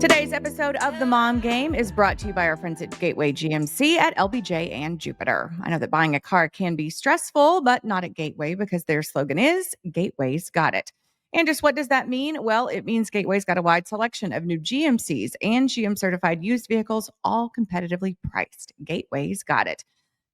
Today's episode of The Mom Game is brought to you by our friends at Gateway GMC at LBJ and Jupiter. I know that buying a car can be stressful, but not at Gateway because their slogan is Gateway's Got It. And just what does that mean? Well, it means Gateway's got a wide selection of new GMCs and GM certified used vehicles, all competitively priced. Gateway's got it.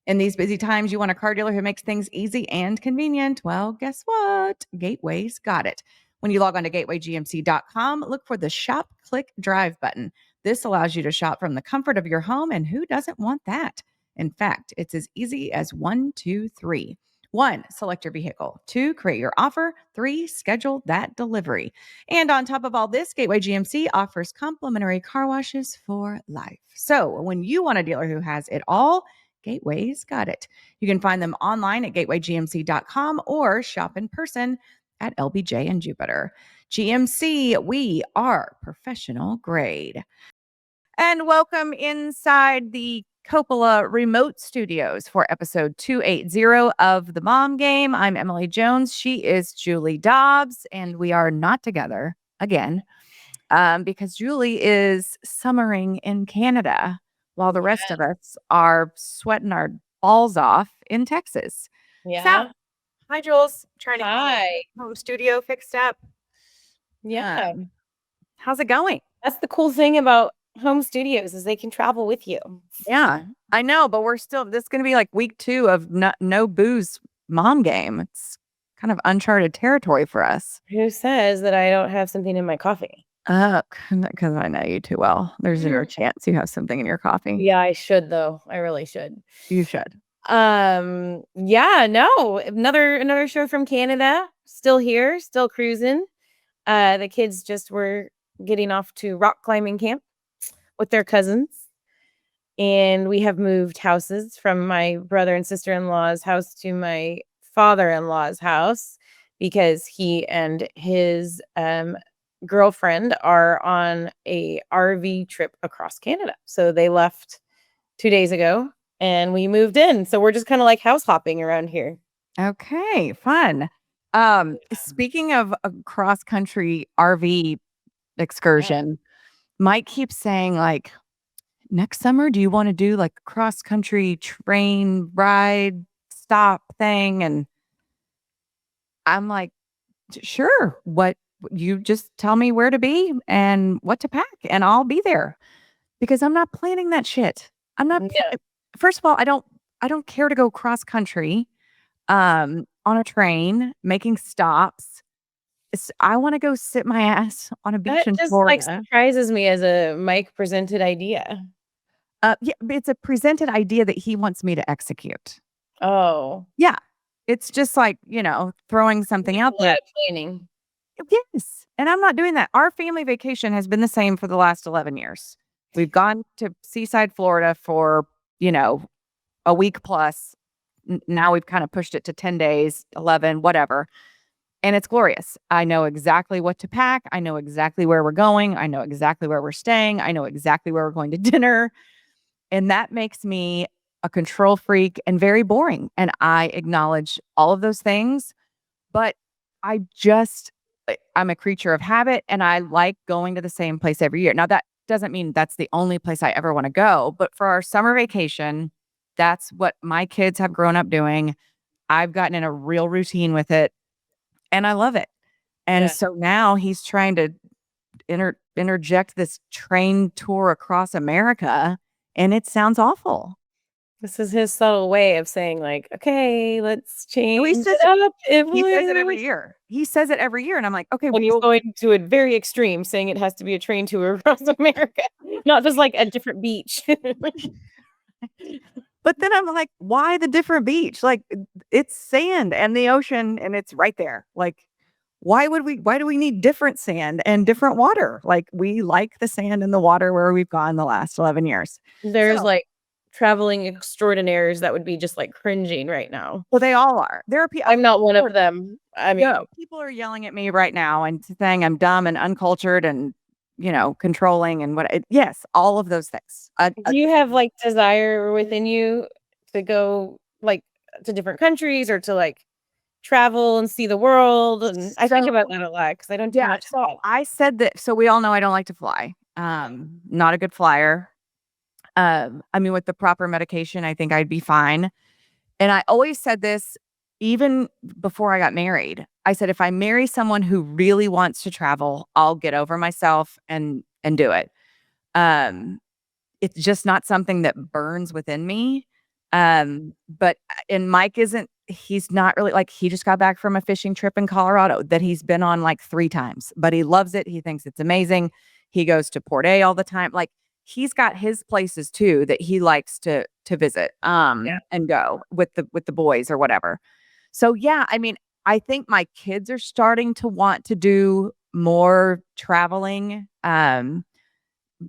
In these busy times, you want a car dealer who makes things easy and convenient. Well, guess what? Gateway's got it. When you log on to gatewaygmc.com, look for the Shop, Click, Drive button. This allows you to shop from the comfort of your home, and who doesn't want that? In fact, it's as easy as 1, 2, 3. 1, select your vehicle. 2, create your offer. 3, schedule that delivery. And on top of all this, Gateway GMC offers complimentary car washes for life. So when you want a dealer who has it all, Gateway's got it. You can find them online at gatewaygmc.com or shop in person at LBJ and Jupiter. GMC, we are professional grade. And welcome inside the Coppola remote studios for episode 280 of The Mom Game. I'm Emily Jones. She is Julie Dobbs, and we are not together again because Julie is summering in Canada while the rest of us are sweating our balls off in Texas. Yeah. So, hi, Jules. Trying to Hi. get the home studio fixed up. Yeah. How's it going? That's the cool thing about home studios is they can travel with you. Yeah, I know, but we're still, this is going to be like week 2 of no booze Mom Game. It's kind of uncharted territory for us. Who says that I don't have something in my coffee? Because I know you too well. There's zero chance you have something in your coffee. Yeah, I should though. I really should. You should. Yeah, no. Another show from Canada. Still here, still cruising. The kids just were getting off to rock climbing camp with their cousins. And we have moved houses from my brother and sister-in-law's house to my father-in-law's house because he and his girlfriend are on a RV trip across Canada. So they left 2 days ago and we moved in. So we're just kind of like house hopping around here. Okay, fun. Speaking of a cross-country RV excursion, Mike keeps saying like, next summer, do you want to do like a cross-country train ride stop thing? And I'm like, sure. What, you just tell me where to be and what to pack and I'll be there because I'm not planning that shit. I'm not. First of all, I don't care to go cross country on a train making stops. I want to go sit my ass on a beach in Florida. Like surprises me as a Mike presented idea. Yeah, it's a presented idea that he wants me to execute. Oh. Yeah. It's just like, throwing something out there. Planning. Yes. And I'm not doing that. Our family vacation has been the same for the last 11 years. We've gone to Seaside, Florida for, a week plus. Now we've kind of pushed it to 10 days, 11, whatever. And it's glorious. I know exactly what to pack. I know exactly where we're going. I know exactly where we're staying. I know exactly where we're going to dinner. And that makes me a control freak and very boring. And I acknowledge all of those things. But I'm a creature of habit and I like going to the same place every year. Now, that doesn't mean that's the only place I ever want to go. But for our summer vacation, that's what my kids have grown up doing. I've gotten in a real routine with it and I love it. And so now he's trying to interject this train tour across America and it sounds awful. This is his subtle way of saying like, okay, let's change He says it up. He says it every year. He says it every year. And I'm like, okay. When he's going to a very extreme, saying it has to be a train tour across America, not just like a different beach. But then I'm like, why the different beach? Like it's sand and the ocean and it's right there. Like, why do we need different sand and different water? Like we like the sand and the water where we've gone the last 11 years. There's like traveling extraordinaires that would be just like cringing right now. Well, they all are. There are people. I'm not one of them. I mean, people are yelling at me right now and saying I'm dumb and uncultured and controlling and yes, all of those things. Do you have like desire within you to go like to different countries or to like travel and see the world? And I think about that a lot because I don't do much. So I said that. So we all know I don't like to fly. Not a good flyer. I mean, with the proper medication, I think I'd be fine. And I always said this even before I got married. I said, if I marry someone who really wants to travel, I'll get over myself and do it. Um, it's just not something that burns within me. But and Mike isn't he's not really like he just got back from a fishing trip in Colorado that he's been on like 3 times, but he loves it. He thinks it's amazing. He goes to Port A all the time. Like he's got his places too that he likes to visit Yeah. and go with the boys or whatever. So yeah, I mean, I think my kids are starting to want to do more traveling.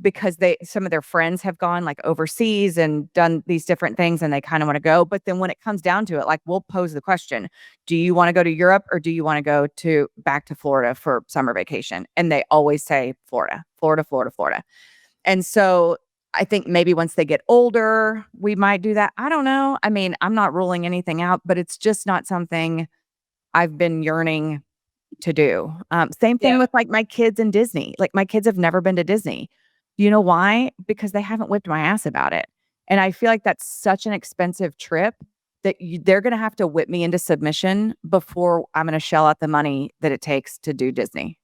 Because some of their friends have gone, like, overseas and done these different things, and they kinda wanna go, but then when it comes down to it, like, we'll pose the question, "Do you wanna go to Europe or do you wanna go to back to Florida for summer vacation?" And they always say, "Florida, Florida, Florida, Florida." And so, I think maybe once they get older, we might do that. I don't know. I mean, I'm not ruling anything out, but it's just not something I've been yearning to do. Same Yeah. thing with, like, my kids and Disney. Like, my kids have never been to Disney. You know why? Because they haven't whipped my ass about it, and I feel like that's such an expensive trip that they're gonna have to whip me into submission before I'm gonna shell out the money that it takes to do Disney,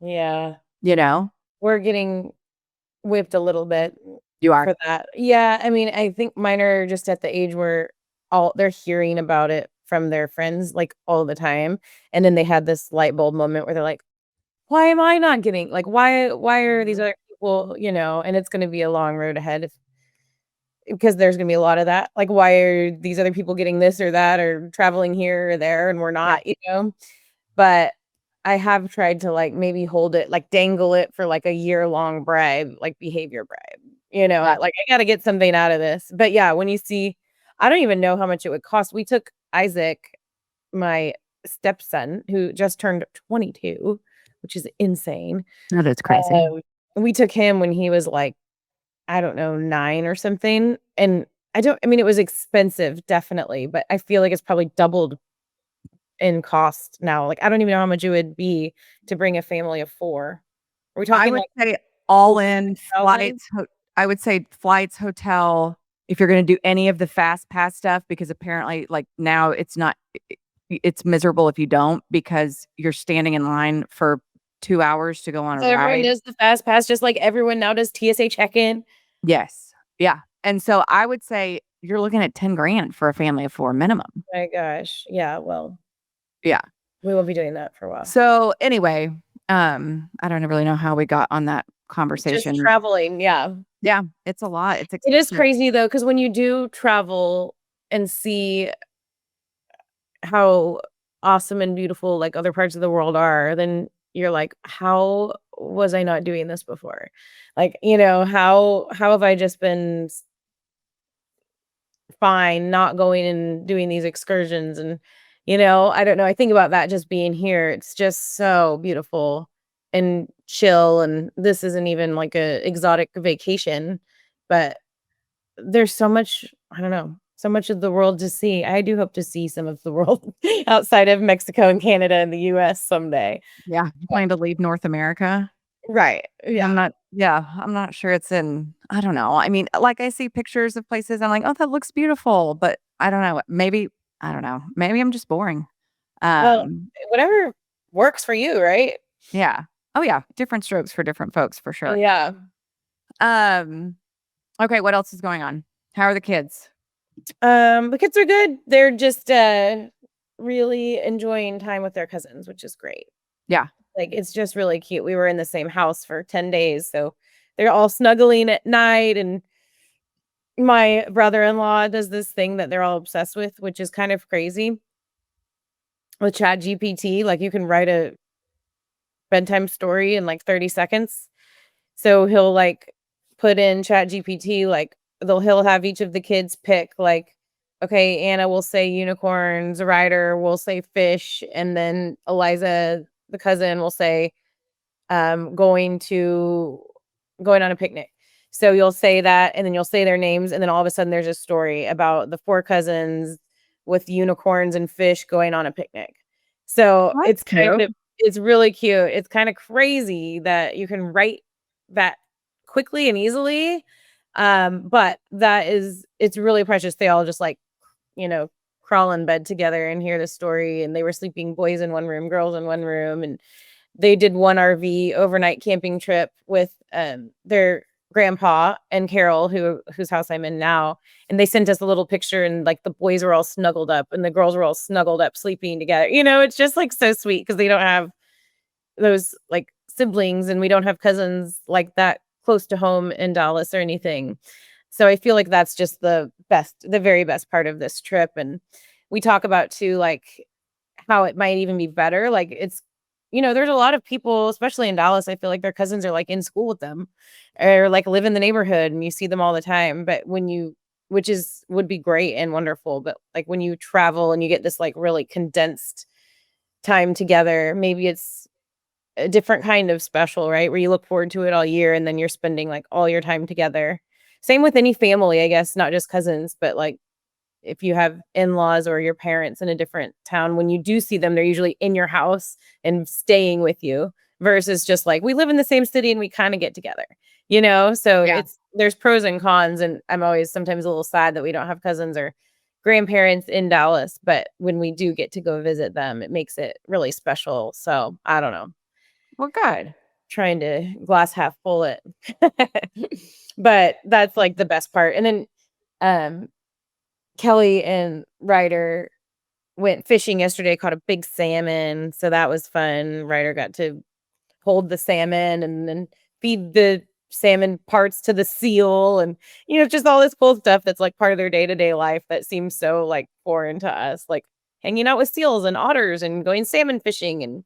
Yeah. you know? We're getting whipped a little bit You are. for that. Yeah, I mean, I think mine are just at the age where they're hearing about it from their friends, like, all the time, and then they had this light bulb moment where they're like, "Why am I not getting like, why are these Mhm. other people," and it's gonna be a long road ahead because there's gonna be a lot of that. Like, why are these other people getting this or that or traveling here or there and we're Yeah. not? But I have tried to, like, maybe hold it, like, dangle it for, like, a year-long bribe, like, behavior bribe, Yeah. like, I gotta get something out of this. But, yeah, when you see I don't even know how much it would cost. We took Isaac, my stepson, who just turned 22, which is insane. That is crazy. Um, we took him when he was, like, I don't know, 9 or something, and I mean, it was expensive, definitely, but I feel like it's probably doubled in cost now. Like, I don't even know how much it would be to bring a family of 4. Are we I talking, would like, say all over in 1,000? I would say flights, hotel, if you're gonna do any of the fast pass stuff, because apparently, like, now it's not it's miserable if you don't because you're standing in line for 2 hours to go on a So everyone ride. does the fast pass just like everyone now does TSA check-in? Yes. Yeah. And so I would say you're looking at 10 grand for a family of 4 minimum. My gosh. Yeah, well, Yeah. we won't be doing that for a while. So anyway, I don't really know how we got on that Just conversation. traveling, yeah. Yeah, it's a lot. It's It is expensive. crazy though, because when you do travel and see how awesome and beautiful, like, other parts of the world are, then you're like, "How was I not doing this before?" Like, how have I just been fine not going and doing these excursions and, I don't know, I think about that just being here, it's just so beautiful and chill, and this isn't even like a exotic vacation, but there's so much, I don't know, so much of the world to see. I do hope to see some of the world outside of Mexico and Canada and the US someday. Yeah, you plan to leave North America? Right, yeah. I'm not sure it's in I don't know. I mean, like, I see pictures of places, I'm like, "Oh, that looks beautiful," but I don't know, maybe I don't know, maybe I'm just boring. Well, Um, whatever works for you, right? yeah. Oh, yeah, different strokes for different folks, for sure. Yeah. Um, okay, what else is going on? How are the kids? The kids are good. They're just, really enjoying time with their cousins, which is great. Yeah. Like, it's just really cute. We were in the same house for 10 days, so they're all snuggling at night, and my brother-in-law does this thing that they're all obsessed with, which is kind of crazy with ChatGPT. Like, you can write a bedtime story in, like, 30 seconds. So he'll, like, put in ChatGPT, like, he'll have each of the kids pick, like, okay, Anna will say unicorns, Ryder will say fish, and then Eliza, the cousin, will say, going to going on a picnic. So you'll say that, and then you'll say their names, and then all of a sudden there's a story about the 4 cousins with unicorns and fish going on a picnic. So That's cute. it's really cute. It's kinda crazy that you can write that quickly and easily. But it's really precious. They all just like, crawl in bed together and hear the story. And they were sleeping boys in one room, girls in one room. And they did one RV overnight camping trip with their grandpa and Carol, whose house I'm in now. And they sent us a little picture, and like the boys were all snuggled up and the girls were all snuggled up sleeping together. It's just like so sweet because they don't have those like siblings, and we don't have cousins like that close to home in Dallas or anything. So I feel like that's just the very best part of this trip. And we talk about too, like how it might even be better. Like there's a lot of people, especially in Dallas, I feel like their cousins are like in school with them or like live in the neighborhood and you see them all the time. But would be great and wonderful. But like when you travel and you get this like really condensed time together, maybe it's a different kind of special, right? Where you look forward to it all year and then you're spending like all your time together. Same with any family, I guess, not just cousins, but like if you have in-laws or your parents in a different town, when you do see them, they're usually in your house and staying with you versus just like we live in the same city and we kind of get together, So Yeah. there's pros and cons. And I'm always sometimes a little sad that we don't have cousins or grandparents in Dallas, but when we do get to go visit them, it makes it really special. So I don't know. Well, good. Trying to glass half full it. But that's like the best part. And then Kelly and Ryder went fishing yesterday, caught a big salmon. So that was fun. Ryder got to hold the salmon and then feed the salmon parts to the seal and just all this cool stuff that's like part of their day-to-day life that seems so like foreign to us, like hanging out with seals and otters and going salmon fishing, and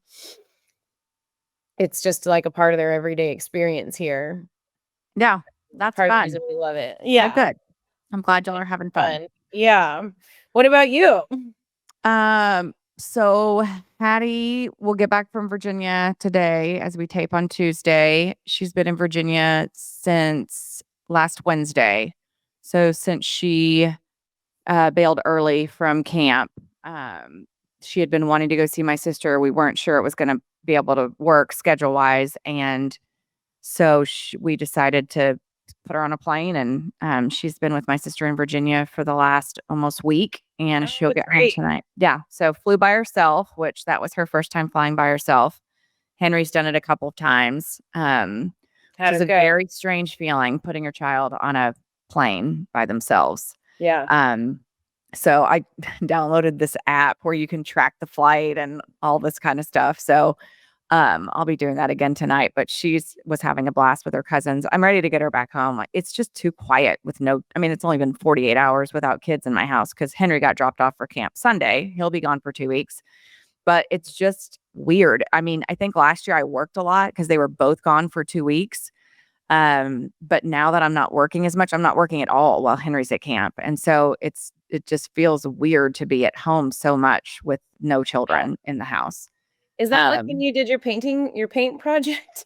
it's just like a part of their everyday experience here. Yeah, that's Part of the fun. reason we love it. Oh, Yeah. good. I'm glad y'all are having fun. Yeah. What about you? So Hattie will get back from Virginia today as we tape on Tuesday. She's been in Virginia since last Wednesday. So since she bailed early from camp, she had been wanting to go see my sister. We weren't sure it was going to be able to work schedule wise. And so we decided to put her on a plane, and she's been with my sister in Virginia for the last almost week, and she'll get home tonight. Yeah. So flew by herself, which that was her first time flying by herself. Henry's done it a couple of times. It was a very strange feeling putting your child on a plane by themselves. Yeah. So I downloaded this app where you can track the flight and all this kind of stuff. So I'll be doing that again tonight, but was having a blast with her cousins. I'm ready to get her back home. It's just too quiet it's only been 48 hours without kids in my house because Henry got dropped off for camp Sunday. He'll be gone for 2 weeks, but it's just weird. I mean, I think last year I worked a lot because they were both gone for 2 weeks. But now that I'm not working as much, I'm not working at all while Henry's at camp. And so it just feels weird to be at home so much with no children in the house. Is that like when you did your paint project?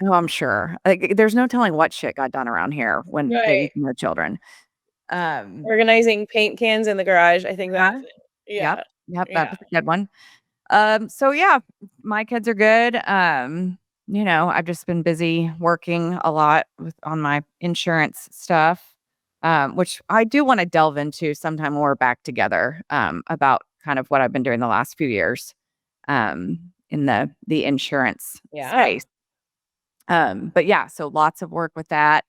Oh, I'm sure. Like, there's no telling what shit got done around here when they were children. Organizing paint cans in the garage. I think that's it. Yeah. Yep. That's a good one. So yeah, my kids are good. I've just been busy working a lot on my insurance stuff, which I do want to delve into sometime when we're back together, about kind of what I've been doing the last few years. In the insurance space. But yeah, so lots of work with that.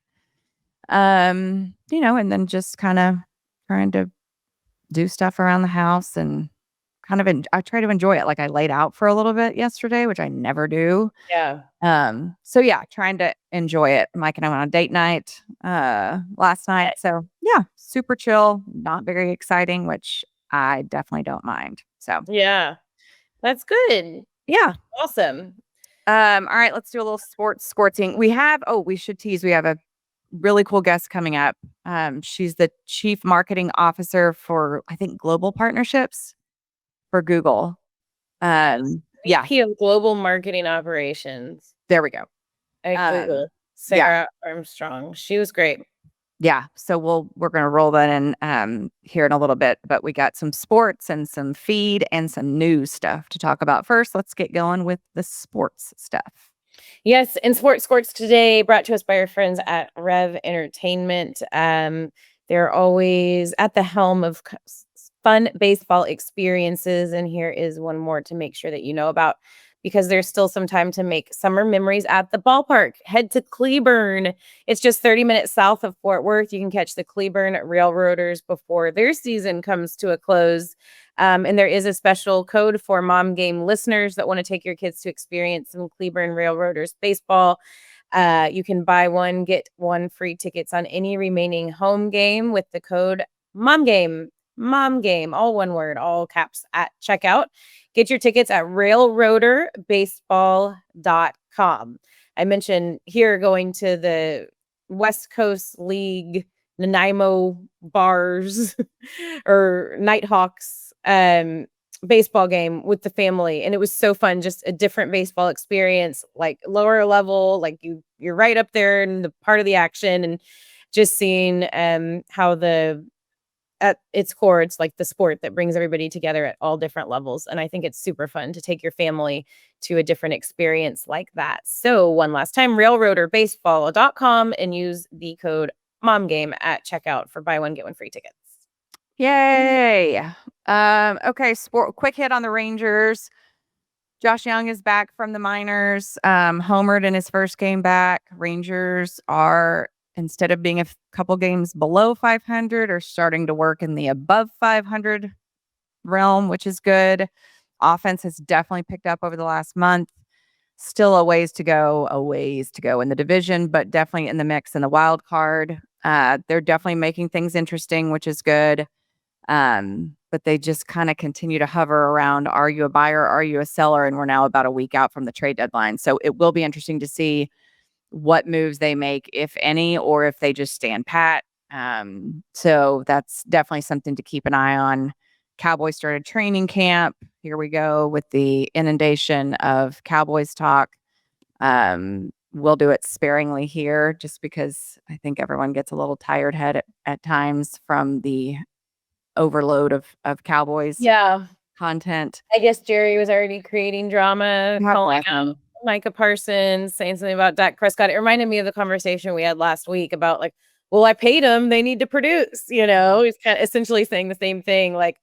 And then just kind of trying to do stuff around the house and kind of I try to enjoy it. Like I laid out for a little bit yesterday, which I never do. Yeah. So yeah, trying to enjoy it. Mike and I went on a date night last night. So yeah, super chill, not very exciting, which I definitely don't mind. So yeah. That's good. Yeah. Awesome. All right, let's do a little sportsing. We should tease. We have a really cool guest coming up. She's the chief marketing officer for, I think, global partnerships for Google. VP of global marketing operations. There we go. Google. Sarah Armstrong. She was great. Yeah. So we're going to roll that in here in a little bit, but we got some sports and some feed and some news stuff to talk about. First, let's get going with the sports stuff. Yes, in Sports today, brought to us by our friends at Rev Entertainment. They're always at the helm of fun baseball experiences, and here is one more to make sure that you know about because there's still some time to make summer memories at the ballpark. Head to Cleburne. It's just 30 minutes south of Fort Worth. You can catch the Cleburne Railroaders before their season comes to a close. And there is a special code for mom game listeners that want to take your kids to experience some Cleburne Railroaders baseball. You can buy one, get one free tickets on any remaining home game with the code mom game, all one word, all caps at checkout. Get your tickets at railroaderbaseball.com. I mentioned here going to the West Coast League Nanaimo Bars or Nighthawks baseball game with the family, and it was so fun. Just a different baseball experience, like lower level, like you're right up there in the part of the action, and just seeing how the at its core, it's like the sport that brings everybody together at all different levels. And I think it's super fun to take your family to a different experience like that. So one last time, railroaderbaseball.com, and use the code MOMGAME at checkout for buy one, get one free tickets. Yay. Okay, quick hit on the Rangers. Josh Young is back from the minors, homered in his first game back. Rangers are, instead of being a couple games below 500, are starting to work in the above 500 realm, which is good. Offense has definitely picked up over the last month. Still a ways to go in the division, but definitely in the mix in the wild card. They're definitely making things interesting, which is good. But they just kind of continue to hover around, are you a buyer, are you a seller? And we're now about a week out from the trade deadline. So it will be interesting to see what moves they make, if any, or if they just stand pat. So that's definitely something to keep an eye on. Cowboys started training camp. Here we go with the inundation of Cowboys talk. We'll do it sparingly here just because I think everyone gets a little tired head at times from the overload of Cowboys Yeah. content. I guess Jerry was already creating drama, God calling bless him. out Micah Parsons, saying something about Dak Prescott. It reminded me of the conversation we had last week about like, well, I paid them, they need to produce, He's kind of essentially saying the same thing. Like,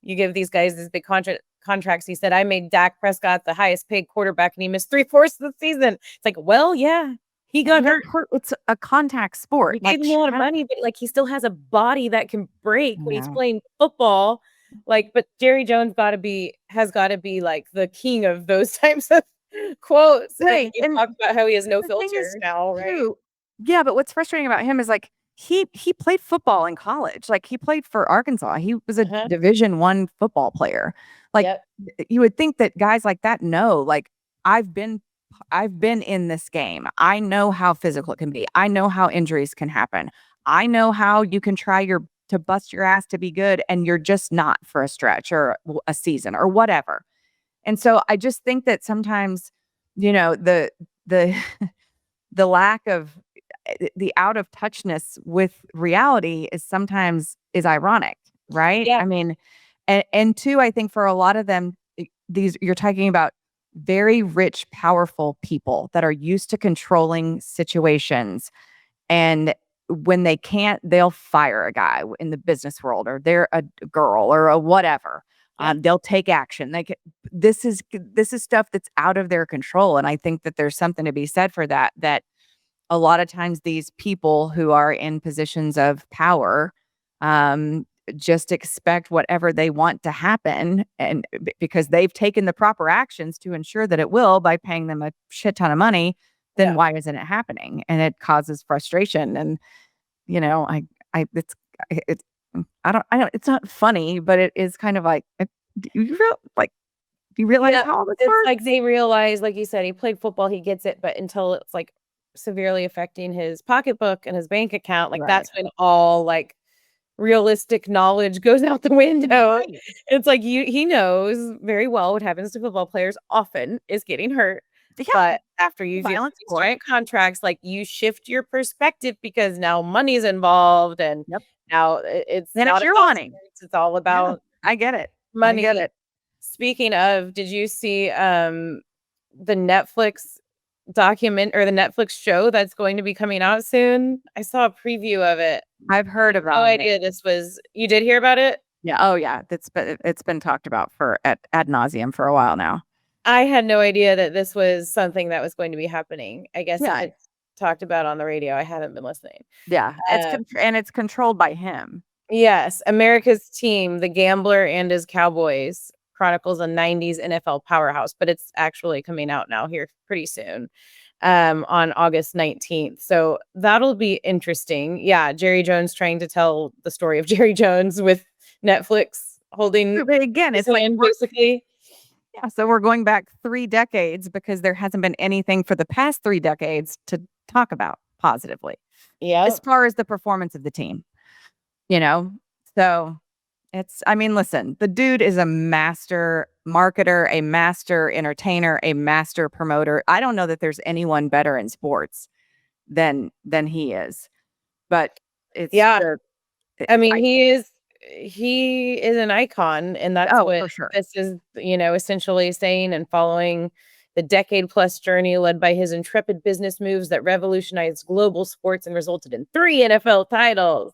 you give these guys these big contracts. He said, I made Dak Prescott the highest paid quarterback and he missed 3/4 of the season. It's like, well, yeah, he got hurt. It's a contact sport. We gave him a lot of money, but like he still has a body that can break when he's No. playing football. Like, but Jerry Jones has got to be like the king of those types of quotes. Right. And And talk about how he has no the thing is, filter now, right? too, yeah, but what's frustrating about him is like he played football in college. Like he played for Arkansas. He was a Uh-huh. Division I football player. Like Yep. you would think that guys like that know, like I've been in this game. I know how physical it can be. I know how injuries can happen. I know how you can try to bust your ass to be good and you're just not for a stretch or a season or whatever. And so I just think that sometimes, the the lack of the out of touchness with reality is ironic, right? Yeah. I mean, and two, I think for a lot of them, these you're talking about very rich, powerful people that are used to controlling situations. And when they can't, they'll fire a guy in the business world, or they're a girl or a whatever. Yeah. They'll take action. This is stuff that's out of their control. And I think that there's something to be said for that, that a lot of times these people who are in positions of power, just expect whatever they want to happen, and because they've taken the proper actions to ensure that it will by paying them a shit ton of money, then Yeah. why isn't it happening? And it causes frustration. And I it's I don't it's not funny, but it is kind of like, do you realize Yeah. how all this It's works? like they realize, like you said, he played football, he gets it, but until it's like severely affecting his pocketbook and his bank account, like Right. that's when all like realistic knowledge goes out the window. Right. It's like he knows very well what happens to football players often is getting hurt. Yeah. But after you get Violent these sport. giant contracts, like you shift your perspective because now money's involved and Yep. now it's And it's not your about money. sports, it's all Yeah. about I get it. I get money. it. Speaking of, did you see the Netflix document or the Netflix show that's going to be coming out soon. I saw a preview of it. I've heard No about it. idea this was you did hear about it? Yeah. Oh, yeah. It's been talked about for ad nauseum for a while now. I had no idea that this was something that was going to be happening. I guess if Yeah. it's talked about on the radio, I haven't been listening. Yeah. Um, It's controlled by him. yes, America's Team, The Gambler and His Cowboys chronicles a 90s NFL powerhouse, but it's actually coming out now here pretty soon, on August 19th. So that'll be interesting. Yeah, Jerry Jones trying to tell the story of Jerry Jones with Netflix holding But again, his it's like hand, basically. yeah, so we're going back 3 decades because there hasn't been anything for the past 3 decades to talk about positively as Yep. far as the performance of the team, you know? So, I mean, listen, the dude is a master marketer, a master entertainer, a master promoter. I don't know that there's anyone better in sports than he is, but it's Yeah. the I mean, I he is an icon, and that's oh, what for sure. this is, essentially saying and following the decade-plus journey led by his intrepid business moves that revolutionized global sports and resulted in 3 NFL titles,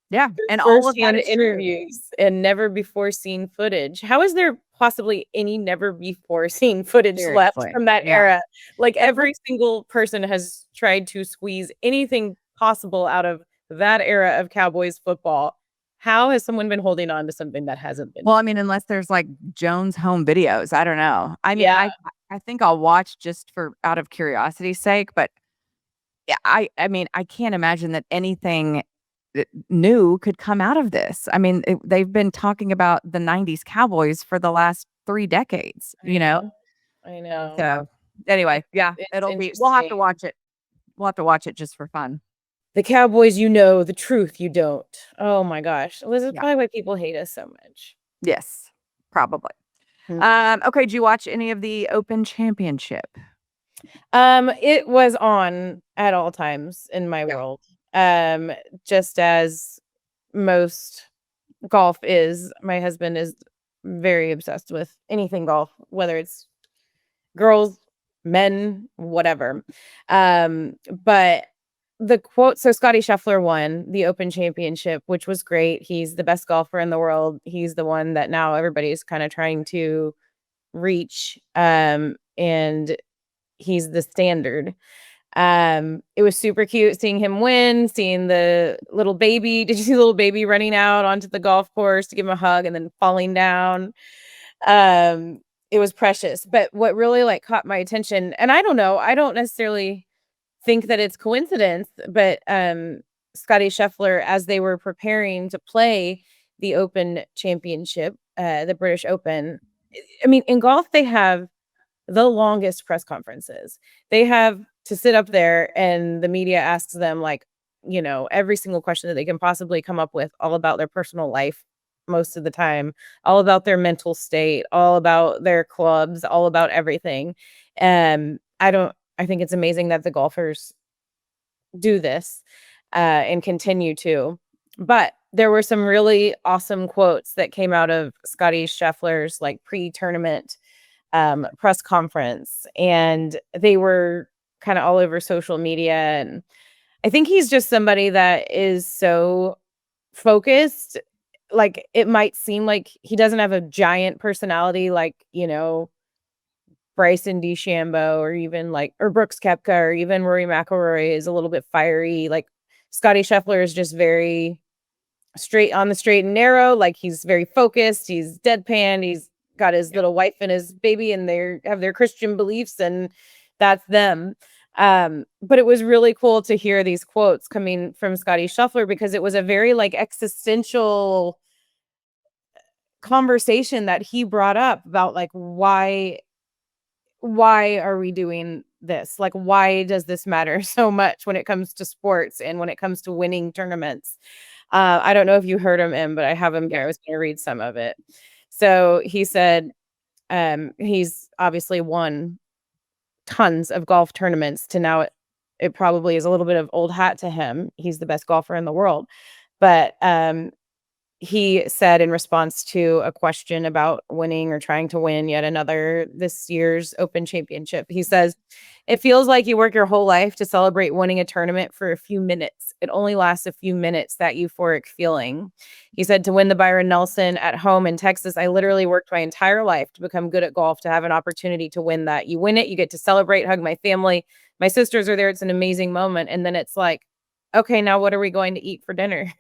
Yeah, and all of that firsthand is true. interviews, and never before seen footage. How is there possibly any never before seen footage left Seriously. from that Yeah. era? Like, And look every single person has tried to squeeze anything possible out of that era of Cowboys football. How has someone been holding on to something that hasn't been? well, I mean, unless there's, like, Jones home videos, I don't know. I mean, Yeah, I think I'll watch just for out of curiosity's sake, but, yeah, I mean, I can't imagine that anything new could come out of this. I mean, they've been talking about the '90s Cowboys for the last 3 decades, I you know? know. I know. So, anyway, yeah, It's it'll be we'll have interesting. to watch it. We'll have to watch it just for fun. The Cowboys, the truth you don't. Oh my gosh. This is Yeah. probably why people hate us so much. Yes, probably. Hmm. Okay, did you watch any of the Open Championship? It was on at all times in my Yeah. world. Just as most golf is. My husband is very obsessed with anything golf, whether it's girls, men, whatever. But the quote, so Scottie Scheffler won the Open Championship, which was great. He's the best golfer in the world. He's the one that now everybody's kind of trying to reach. And he's the standard. It was super cute seeing him win, seeing the little baby. Did you see the little baby running out onto the golf course to give him a hug and then falling down? Um, it was precious. But what really like caught my attention, and I don't know, I don't necessarily think that it's coincidence, but Scottie Scheffler, as they were preparing to play the Open Championship, the British Open. I mean, in golf, they have the longest press conferences. They have to sit up there and the media asks them like, every single question that they can possibly come up with, all about their personal life most of the time, all about their mental state, all about their clubs, all about everything. I think it's amazing that the golfers do this and continue to. But there were some really awesome quotes that came out of Scottie Scheffler's like pre-tournament press conference, and they were kind of all over social media. And I think he's just somebody that is so focused. Like it might seem like he doesn't have a giant personality, like Bryson DeChambeau or even or Brooks Koepka or even Rory McIlroy is a little bit fiery. Like Scottie Scheffler is just very straight on the straight and narrow. Like he's very focused. He's deadpan. He's got his Yeah. little wife and his baby, and they have their Christian beliefs, and that's them. But it was really cool to hear these quotes coming from Scottie Scheffler because it was a very like existential conversation that he brought up about like why are we doing this? Like, why does this matter so much when it comes to sports and when it comes to winning tournaments? I don't know if you heard him in, but I have him here. I was going to read some of it. So he said, he's obviously won tons of golf tournaments to now it probably is a little bit of old hat to him. He's the best golfer in the world. But he said in response to a question about winning or trying to win yet another this year's Open Championship, he says, "It feels like you work your whole life to celebrate winning a tournament for a few minutes. It only lasts a few minutes, that euphoric feeling." He said, "To win the Byron Nelson at home in Texas, I literally worked my entire life to become good at golf, to have an opportunity to win that. You win it, you get to celebrate, hug my family. My sisters are there. It's an amazing moment." And then it's like, okay, now what are we going to eat for dinner?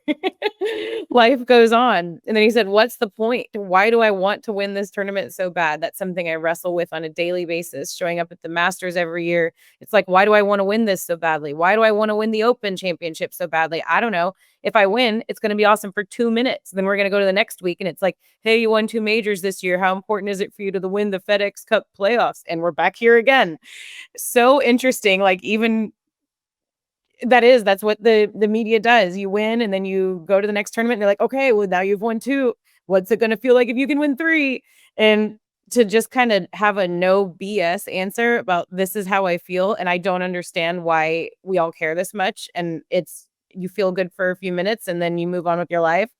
Life goes on. And then he said, "What's the point? Why do I want to win this tournament so bad? That's something I wrestle with on a daily basis, showing up at the Masters every year. It's like, why do I want to win this so badly? Why do I want to win the Open Championship so badly? I don't know. If I win, it's going to be awesome for 2 minutes. Then we're going to go to the next week. And it's like, hey, you won 2 majors this year. How important is it for you to win the FedEx Cup playoffs?" And we're back here again. So interesting. Like, even that's what the media does. You win and then you go to the next tournament and they're like, "Okay, well, now you've won 2. What's it gonna feel like if you can win 3?" And to just kind of have a no BS answer about, "This is how I feel, and I don't understand why we all care this much, and it's you feel good for a few minutes and then you move on with your life."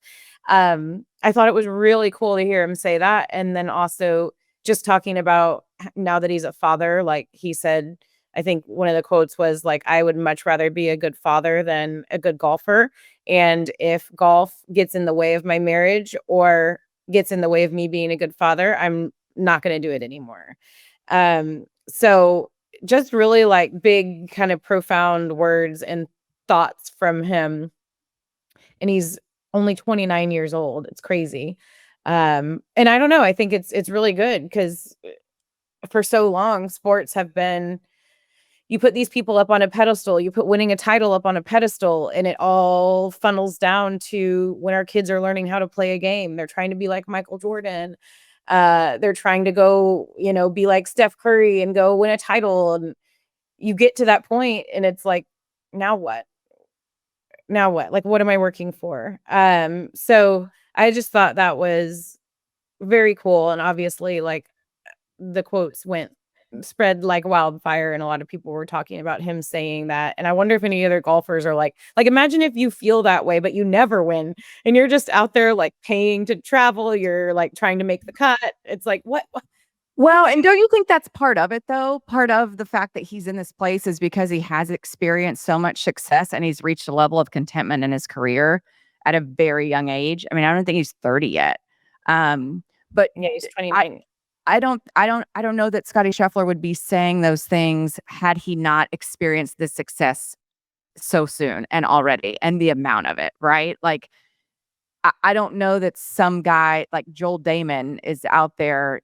I thought it was really cool to hear him say that, and then also just talking about now that he's a father, like he said, I think one of the quotes was like, "I would much rather be a good father than a good golfer. And if golf gets in the way of my marriage or gets in the way of me being a good father, I'm not going to do it anymore." So just really like big, kind of profound words and thoughts from him. And he's only 29 years old. It's crazy. And I don't know. I think it's really good because for so long, sports have been, you put these people up on a pedestal, you put winning a title up on a pedestal, and it all funnels down to when our kids are learning how to play a game. They're trying to be like Michael Jordan. They're trying to go, be like Steph Curry and go win a title. And you get to that point and it's like, now what? Now what? Like, what am I working for? So I just thought that was very cool. And obviously, like, the quotes went spread like wildfire, and a lot of people were talking about him saying that. And I wonder if any other golfers are like, imagine if you feel that way but you never win and you're just out there like paying to travel, you're like trying to make the cut. It's like, what? Well, and don't you think that's part of it though? Part of the fact that he's in this place is because he has experienced so much success and he's reached a level of contentment in his career at a very young age. I mean, I don't think he's 30 yet. But Yeah, he's I 29. I don't know that Scottie Scheffler would be saying those things had he not experienced this success so soon and already, and the amount of it, right? Like, I don't know that some guy like Joel Damon is out there,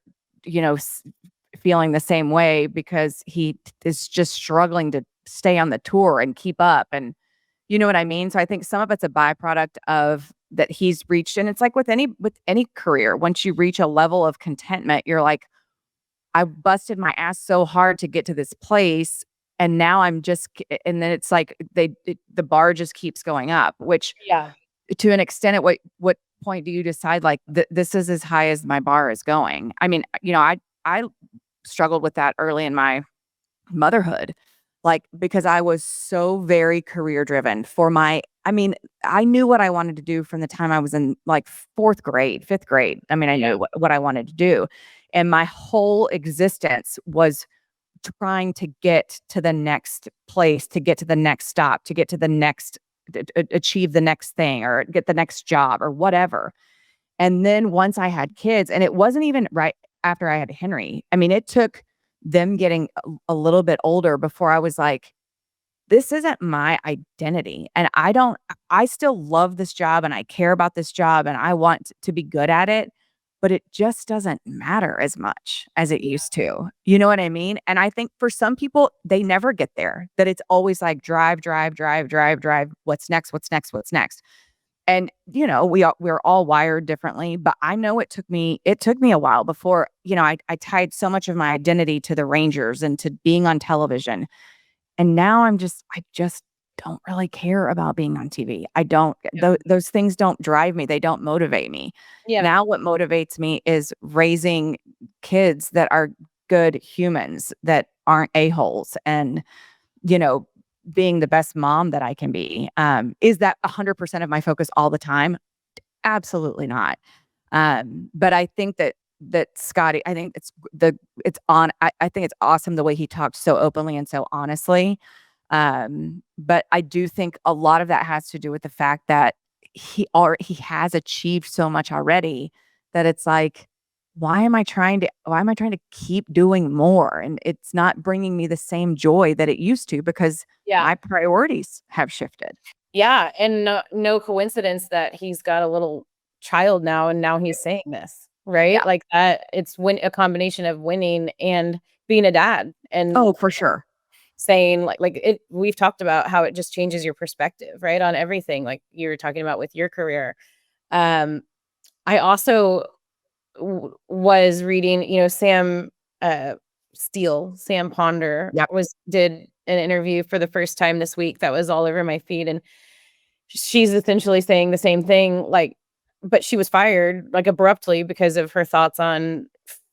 feeling the same way because is just struggling to stay on the tour and keep up. And you know what I mean? So I think some of it's a byproduct of that he's reached. And it's like with any career, once you reach a level of contentment, you're like, I busted my ass so hard to get to this place. And now and then it's like the bar just keeps going up, which Yeah. to an extent, at what point do you decide like this is as high as my bar is going? I mean, I struggled with that early in my motherhood, like because I was so very career driven I mean, I knew what I wanted to do from the time I was in like fourth grade, fifth grade. I mean, I knew what I wanted to do. And my whole existence was trying to get to the next place, to get to the next stop, to get to the next, achieve the next thing or get the next job or whatever. And then once I had kids, and it wasn't even right after I had Henry. I mean, it took them getting a little bit older before I was like, this isn't my identity. And I still love this job and I care about this job and I want to be good at it, but it just doesn't matter as much as it used to. You know what I mean? And I think for some people, they never get there, that it's always like drive, drive, drive, drive, drive. What's next? What's next? What's next? And, we're all wired differently, but I know it took me a while before, I tied so much of my identity to the Rangers and to being on television. And now I just don't really care about being on TV. I don't, those things don't drive me. They don't motivate me. Yeah. Now what motivates me is raising kids that are good humans, that aren't a-holes, and, you know, being the best mom that I can be. Is that 100% of my focus all the time? Absolutely not. But I think that Scottie, I think I think it's awesome the way he talked so openly and so honestly. But I do think a lot of that has to do with the fact that he has achieved so much already that it's like, why am I trying to keep doing more? And it's not bringing me the same joy that it used to because Yeah. my priorities have shifted. Yeah, and no coincidence that he's got a little child now, and now he's saying this, right? Yeah. Like that it's a combination of winning and being a dad, and Oh, for sure. saying like it we've talked about how it just changes your perspective, right, on everything, like you were talking about with your career. Um, I also was reading, uh, Sam Ponder Yep. did an interview for the first time this week that was all over my feed, and she's essentially saying the same thing, like, but she was fired, like, abruptly because of her thoughts on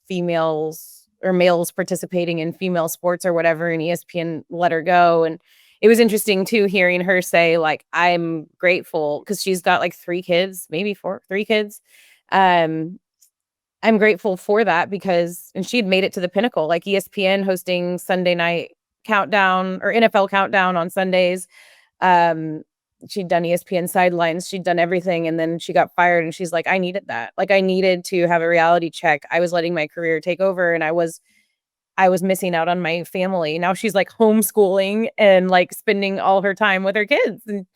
females or males participating in female sports or whatever, and ESPN let her go, and it was interesting too hearing her say, like, "I'm grateful because 'cause she's got, like, 3 kids, maybe 4 3 kids. Um, I'm grateful for that because and she had made it to the pinnacle, like ESPN hosting Sunday night countdown or NFL countdown on Sundays. Um, she'd done ESPN sidelines, she'd done everything, and then she got fired, and she's like, "I needed that. Like, I needed to have a reality check. I was letting my career take over, and I was missing out on my family." Now she's, like, homeschooling and, like, spending all her time with her kids, and,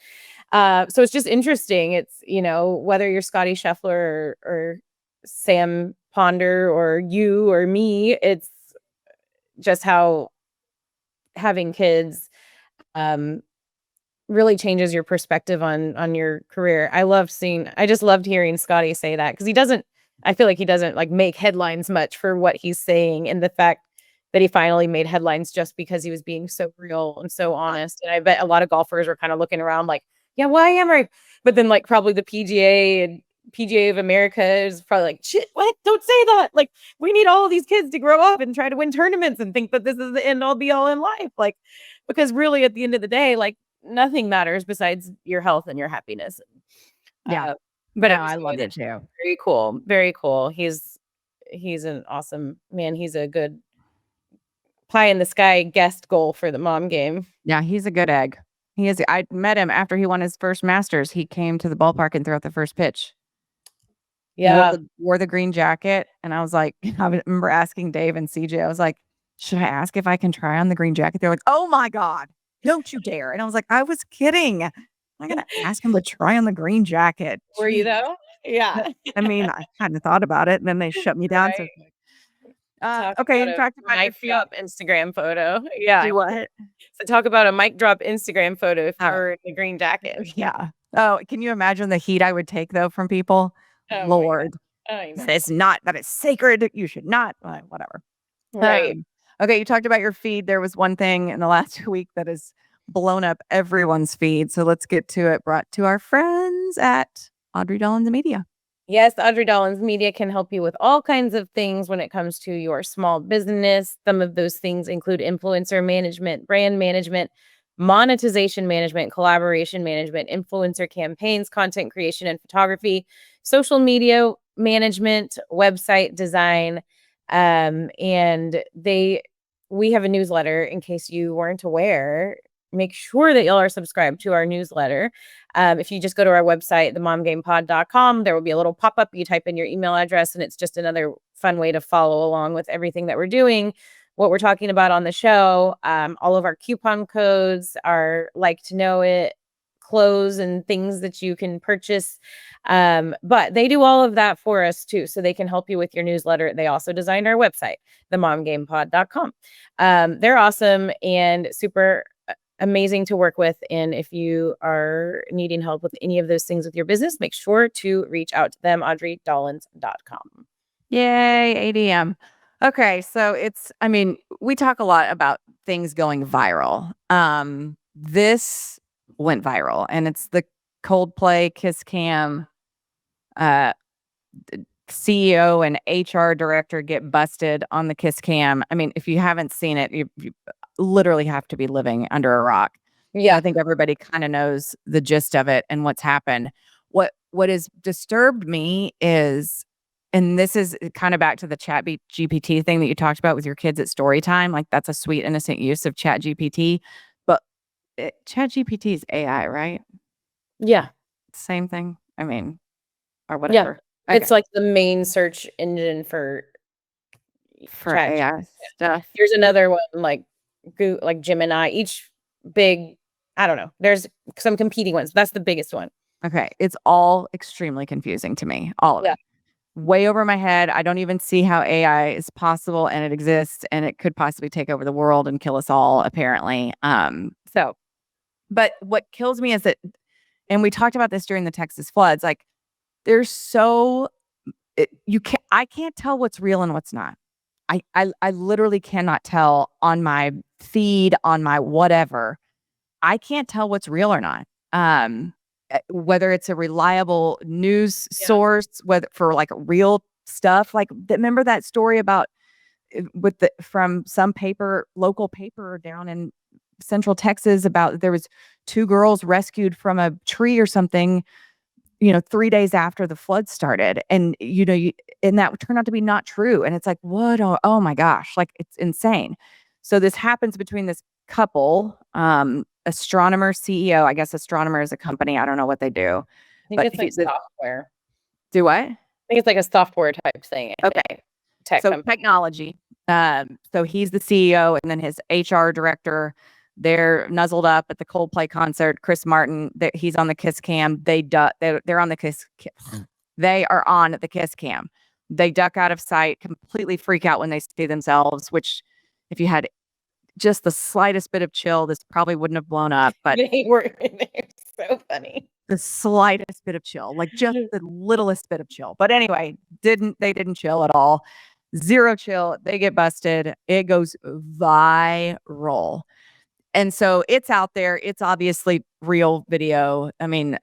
so it's just interesting. It's, whether you're Scottie Scheffler or Sam Ponder or you or me, it's just how having kids, um really changes your perspective on your career. I just loved hearing Scotty say that because I feel like he doesn't, like, make headlines much for what he's saying, and the fact that he finally made headlines just because he was being so real and so honest, and I bet a lot of golfers were kinda looking around like, "Yeah, why am I?" But then, like, probably the PGA and PGA of America is probably like, "Shit, what? Don't say that, like, we need all of these kids to grow up and try to win tournaments and think that this is the end all be all in life," like, because really at the end of the day, like, nothing matters besides your health and your happiness. Yeah. But No, it was I loved it too. very cool, very cool. He's an awesome man. He's a good pie in the sky guest goal for the mom game. Yeah, he's a good egg. He is. I met him after he won his first Masters. He came to the ballpark and threw out the first pitch. Wore Yeah. the green jacket, and I was like, I remember asking Dave and CJ. I was like, "Should I ask if I can try on the green jacket?" They're like, "Oh my god, don't you dare!" And I was like, "I was kidding. I'm not gonna ask him to try on the green jacket." Were you Jeez. though? Yeah. I mean, I hadn't thought about it, and then they shut me down. So, Right. Talk okay, about you a talked about your mic feet. drop Instagram photo. Yeah. Do what? So talk about a mic drop Instagram photo if you Oh, were in the green jacket. yeah. Oh, can you imagine the heat I would take though from people? Oh my god. Lord. I know. It's not that is sacred. You should not. Whatever. Right. Um, okay, you talked about your feed. There was one thing in the last week that has blown up everyone's feed. So let's get to it. Brought to our friends at Audrie Dollins Media. Yes, Audrey Dollins Media can help you with all kinds of things when it comes to your small business. Some of those things include influencer management, brand management, monetization management, collaboration management, influencer campaigns, content creation and photography, social media management, website design. And we have a newsletter in case you weren't aware. Make sure that y'all are subscribed to our newsletter. If you just go to our website, themomgamepod.com, there will be a little pop-up. You type in your email address, and it's just another fun way to follow along with everything that we're doing, what we're talking about on the show. All of our coupon codes, our like to know it clothes and things that you can purchase. But they do all of that for us too. So they can help you with your newsletter. They also designed our website, themomgamepod.com. They're awesome and super amazing to work with. And if you are needing help with any of those things with your business, make sure to reach out to them, audreydollins.com. Yay, ADM. Okay, so I mean, we talk a lot about things going viral. This went viral, and it's the Coldplay Kiss Cam uh CEO and HR director get busted on the Kiss Cam. I mean, if you haven't seen it, you literally have to be living under a rock. I Yeah. think everybody kind of knows the gist of it and what's happened. What what has disturbed me is, and this is kind of back to the chat GPT thing that you talked about with your kids at story time. Like that's a sweet, innocent use of chat GPT. But chat GPT is AI, right? Yeah. Same thing. I mean, or Yeah. whatever. Okay. It's like the main search engine for For chat. AI stuff. Here's another one like like Gemini. Each big, I don't know. There's some competing ones. That's the biggest one. Okay. It's all extremely confusing to me. All of Yeah. it. Way over my head. I don't even see how AI is possible and it exists and it could possibly take over the world and kill us all, apparently. But what kills me is that, and we talked about this during the Texas floods, like there's I can't tell what's real and what's not. I literally cannot tell on my feed, on my whatever. I can't tell what's real or not. Whether it's a reliable news source, whether for like real stuff, like remember that story about from some local paper down in Central Texas about there was 2 girls rescued from a tree or something, 3 days after the flood started. And, and that turned out to be not true. And it's like, what? Oh my gosh. Like it's insane. So this happens between this couple, astronomer CEO, I guess astronomer is a company. I don't know what they do. I think But it's like software. do what? I think it's like a software type thing. Okay. Technology. So he's the CEO and then his HR director, they're nuzzled up at the Coldplay concert. Chris Martin, he's on the kiss cam. They're on the kiss. They are on the kiss cam. They duck out of sight, completely freak out when they see themselves, which if you had just the slightest bit of chill, this probably wouldn't have blown up. But they were so funny. The slightest bit of chill, like just the littlest bit of chill. But anyway, they didn't chill at all. Zero chill. They get busted. It goes viral. And so it's out there. It's obviously real video. I mean,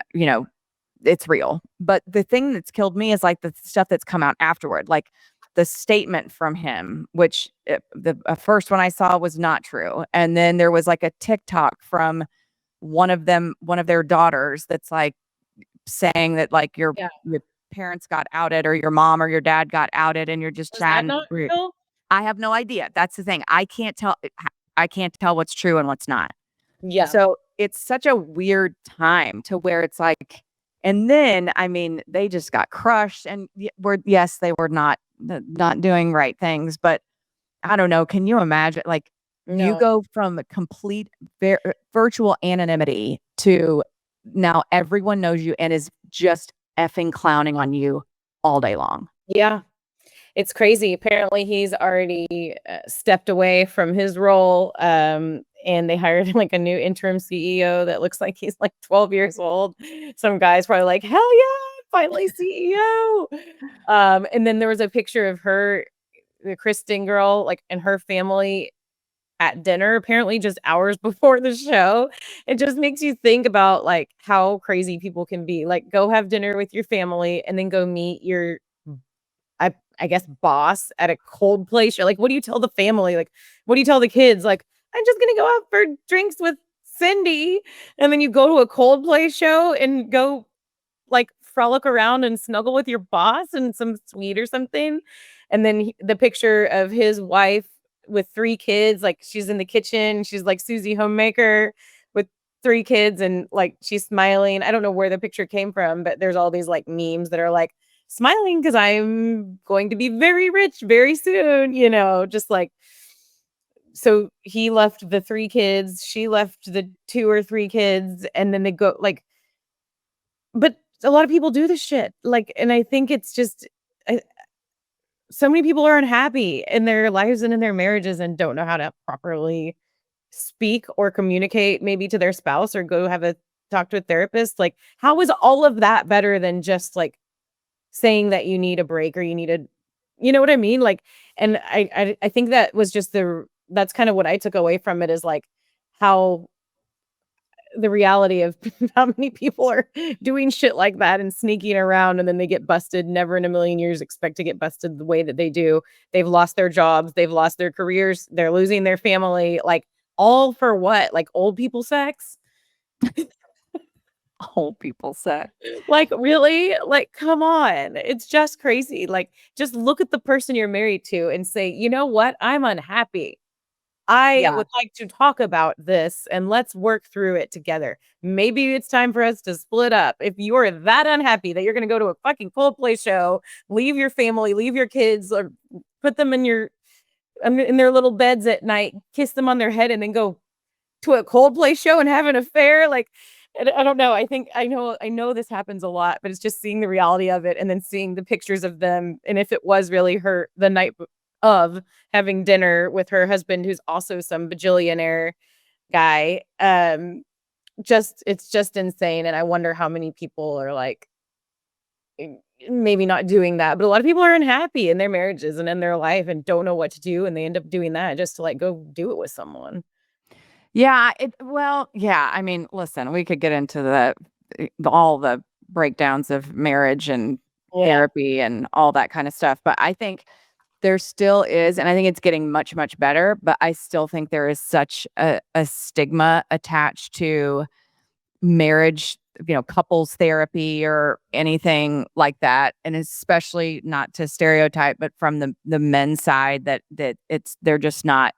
it's real. But the thing that's killed me is like the stuff that's come out afterward, like the statement from him, which the first one I saw was not true. And then there was like a TikTok from one of their daughters that's like saying that like your parents got outed or your mom or your dad got outed and you're just chatting. I have no idea. That's the thing. I can't tell what's true and what's not. Yeah. So it's such a weird time to where it's like, and then, I mean, they just got crushed and they were not doing right things, but I don't know. Can you imagine? Like you go from complete virtual anonymity to now everyone knows you and is just effing clowning on you all day long. Yeah. It's crazy. Apparently, he's already stepped away from his role, and they hired like a new interim CEO that looks like he's like 12 years old. Some guy's probably like, "Hell yeah, finally CEO!" And then there was a picture of her, the Kristen girl, like and her family at dinner. Apparently, just hours before the show. It just makes you think about like how crazy people can be. Like, go have dinner with your family and then go meet your I guess boss at a Coldplay show. Like, what do you tell the family? Like, what do you tell the kids? Like, I'm just gonna go out for drinks with Cindy, and then you go to a Coldplay show and go like frolic around and snuggle with your boss and some sweet or something. And then the picture of his wife with 3 kids, like she's in the kitchen, she's like Susie Homemaker with 3 kids, and like she's smiling. I don't know where the picture came from, but there's all these like memes that are like smiling because I'm going to be very rich very soon, just like. So he left the 3 kids, she left the 2 or 3 kids, and then they go like, but a lot of people do this shit. Like, and I think it's just so many people are unhappy in their lives and in their marriages and don't know how to properly speak or communicate maybe to their spouse or go talk to a therapist. Like, how is all of that better than just like saying that you need a break or you know what I mean? Like, and I think that was just that's kind of what I took away from it is like how the reality of how many people are doing shit like that and sneaking around and then they get busted. Never in a million years expect to get busted the way that they do. They've lost their jobs. They've lost their careers. They're losing their family. Like all for what? Like old people sex? old people say. Like, really? Like, come on. It's just crazy. Like, just look at the person you're married to and say, "You know what? I'm unhappy. I Yeah. would like to talk about this and let's work through it together. Maybe it's time for us to split up. If you're that unhappy that you're going to go to a fucking Coldplay show, leave your family, leave your kids, or put them in their little beds at night, kiss them on their head, and then go to a Coldplay show and have an affair." Like, I don't know. I know this happens a lot, but it's just seeing the reality of it and then seeing the pictures of them. And if it was really her the night of having dinner with her husband, who's also some bajillionaire guy, it's just insane. And I wonder how many people are like, eh, maybe not doing that, but a lot of people are unhappy in their marriages and in their life and don't know what to do. And they end up doing that just to like go do it with someone. Yeah, well, yeah, I mean, listen, we could get into all the breakdowns of marriage and Yeah. therapy and all that kind of stuff, but I think there still is, and I think it's getting much, much better, but I still think there is such a stigma attached to marriage, couples therapy or anything like that, and especially not to stereotype, but from the men's side that they're just not.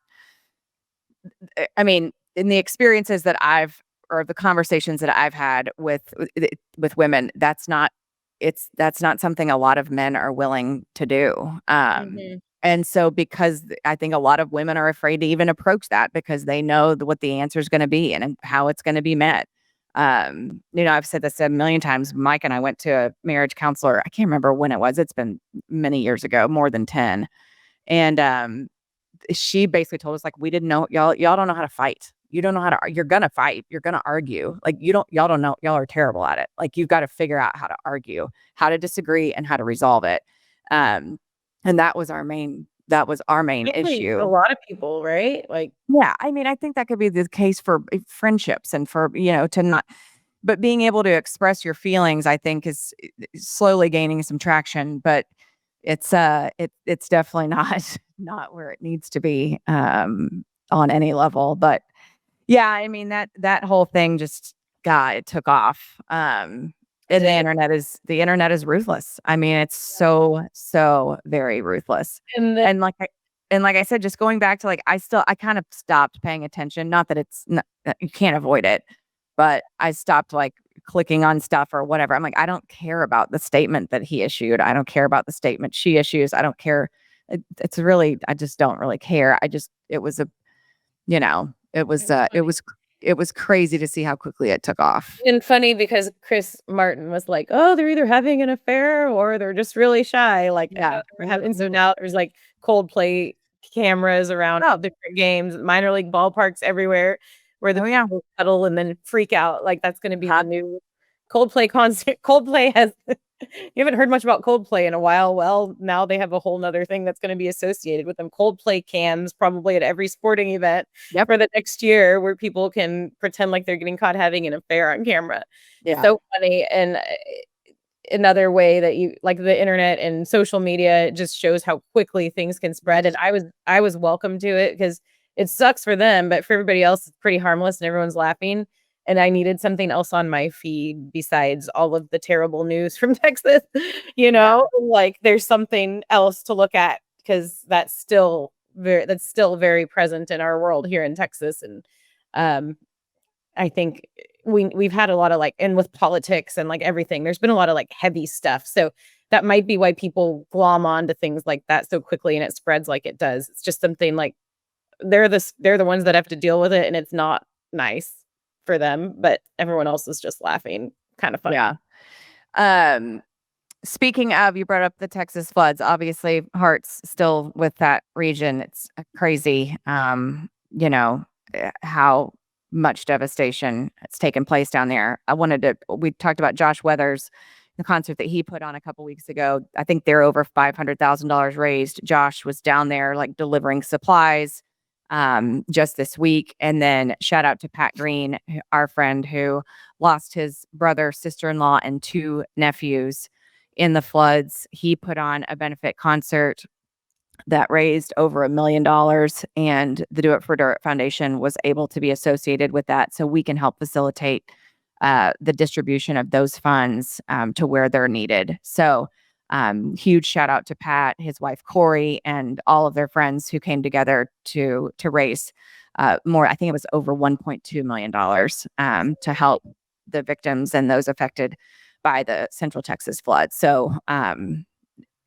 I mean, in the experiences that I've or the conversations that I've had with women, that's not something a lot of men are willing to do. Mhm. And so because I think a lot of women are afraid to even approach that because they know what the answer is going to be and how it's going to be met. I've said this a million times. Mike and I went to a marriage counselor. I can't remember when it was. It's been many years ago, more than 10. And she basically told us, like, we didn't know y'all don't know how to fight. You don't know how to you're gonna fight. You're gonna argue. Like, y'all don't know. Y'all are terrible at it. Like, you've got to figure out how to argue, how to disagree, and how to resolve it. Um, and that was our main Really, a issue. lot of people, right? Like, Yeah, I mean, I think that could be the case for friendships and for, to not, but being able to express your feelings, I think is slowly gaining some traction, but it's definitely not not where it needs to be, on any level. But yeah, I mean, that whole thing just, God, it took off. it And is. the internet is ruthless. I mean, it's so very ruthless. And then And like I said, just going back to, like, I kind of stopped paying attention. Not that you can't avoid it, but I stopped, like, clicking on stuff or whatever. I'm like, I don't care about the statement that he issued. I don't care about the statement she issues. I don't care. It's really, I just don't really care. It was a, it was funny. it was crazy to see how quickly it took off. And funny because Chris Martin was like, "Oh, they're either having an affair or they're just really shy." Like, Yeah. and so now there's like Coldplay cameras around different games, minor league ballparks everywhere where the Oh, yeah. people cuddle and then freak out. Like that's going to be the new Coldplay concert. Coldplay has you haven't heard much about Coldplay in a while. Well, now they have a whole nother thing that's going to be associated with them. Coldplay cams probably at every sporting event Yep. for the next year where people can pretend like they're getting caught having an affair on camera. Yeah. So funny. And another way that you like the internet and social media just shows how quickly things can spread. And I was welcome to it because it sucks for them, but for everybody else, it's pretty harmless and everyone's laughing. And I needed something else on my feed besides all of the terrible news from Texas, Yeah. like there's something else to look at because that's still very present in our world here in Texas. And um I think we've had a lot of like and with politics and like everything, there's been a lot of like heavy stuff. So that might be why people glom on to things like that so quickly and it spreads like it does. It's just something like they're the ones that have to deal with it and it's not nice for them, but everyone else is just laughing. Kind of funny. Yeah. Um, Speaking of, you brought up the Texas floods. Obviously, hearts still with that region. It's crazy, how much devastation has taken place down there. We talked about Josh Weathers, the concert that he put on a couple weeks ago. I think they're over $500,000 raised. Josh was down there, like, delivering supplies, just this week. And then shout out to Pat Green, our friend who lost his brother, sister-in-law, and two nephews in the floods. He put on a benefit concert that raised over $1 million, and the Do It for Dirt Foundation was able to be associated with that, so we can help facilitate the distribution of those funds to where they're needed. So huge shout out to Pat, his wife Corey, and all of their friends who came together to raise more. I think it was over $1.2 million to help the victims and those affected by the Central Texas flood. So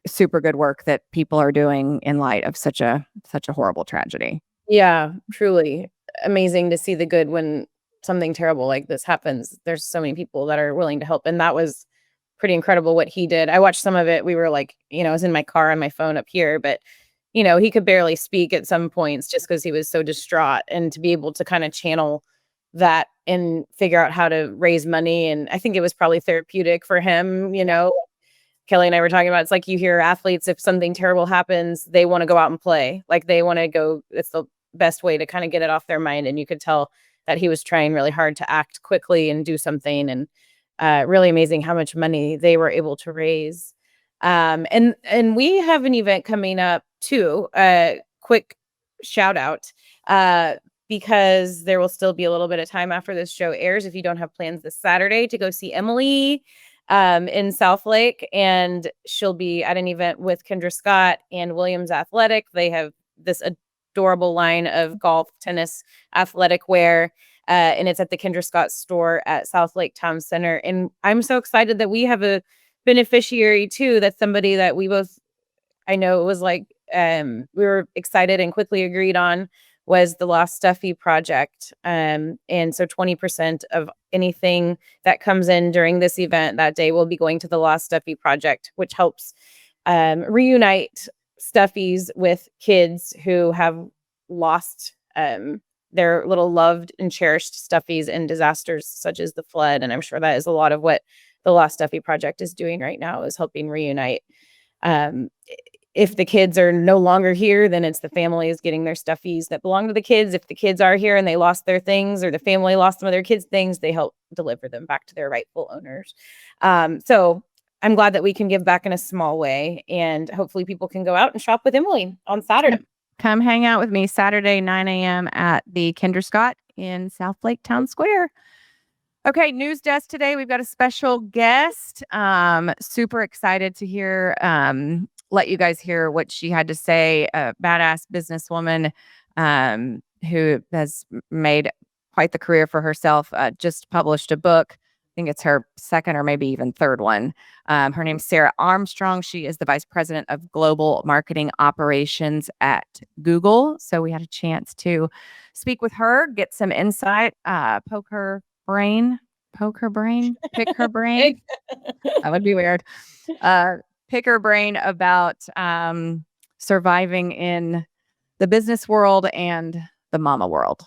super good work that people are doing in light of such a horrible tragedy. Yeah, truly amazing to see the good when something terrible like this happens. There's so many people that are willing to help, and that was pretty incredible what he did. I watched some of it. We were like, I was in my car on my phone up here, but he could barely speak at some points just because he was so distraught, and to be able to kind of channel that and figure out how to raise money. And I think it was probably therapeutic for him. Kelly and I were talking about, it's like you hear athletes, if something terrible happens, they want to go out and play. Like they want to go, it's the best way to kind of get it off their mind. And you could tell that he was trying really hard to act quickly and do something. And really amazing how much money they were able to raise. And we have an event coming up too. Quick shout out, because there will still be a little bit of time after this show airs. If you don't have plans this Saturday to go see Emily in Southlake, and she'll be at an event with Kendra Scott and Williams Athletic. They have this adorable line of golf, tennis, athletic wear, and it's at the Kendra Scott store at Southlake Town Center. And I'm so excited that we have a beneficiary too. That's somebody that we both, I know it was like, we were excited and quickly agreed on, was the Lost Stuffy project. And so 20% of anything that comes in during this event that day will be going to the Lost Stuffy project, which helps reunite stuffies with kids who have lost their little loved and cherished stuffies in disasters such as the flood. And I'm sure that is a lot of what the Lost Stuffy project is doing right now, is helping reunite. If the kids are no longer here, then it's the families getting their stuffies that belong to the kids. If the kids are here and they lost their things, or the family lost some of their kids' things, they help deliver them back to their rightful owners. So I'm glad that we can give back in a small way, and hopefully people can go out and shop with Emily on Saturday. Come hang out with me Saturday, 9 a.m. at the Kendra Scott in Southlake Town Square. Okay, news desk today. We've got a special guest. Super excited to hear, let you guys hear what she had to say. A badass businesswoman who has made quite the career for herself. Just published a book. I think it's her second or maybe even third one. Her name's Sarah Armstrong. She is the vice president of global marketing operations at Google. So we had a chance to speak with her, get some insight, pick her brain. That would be weird. Pick her brain about surviving in the business world and the mama world.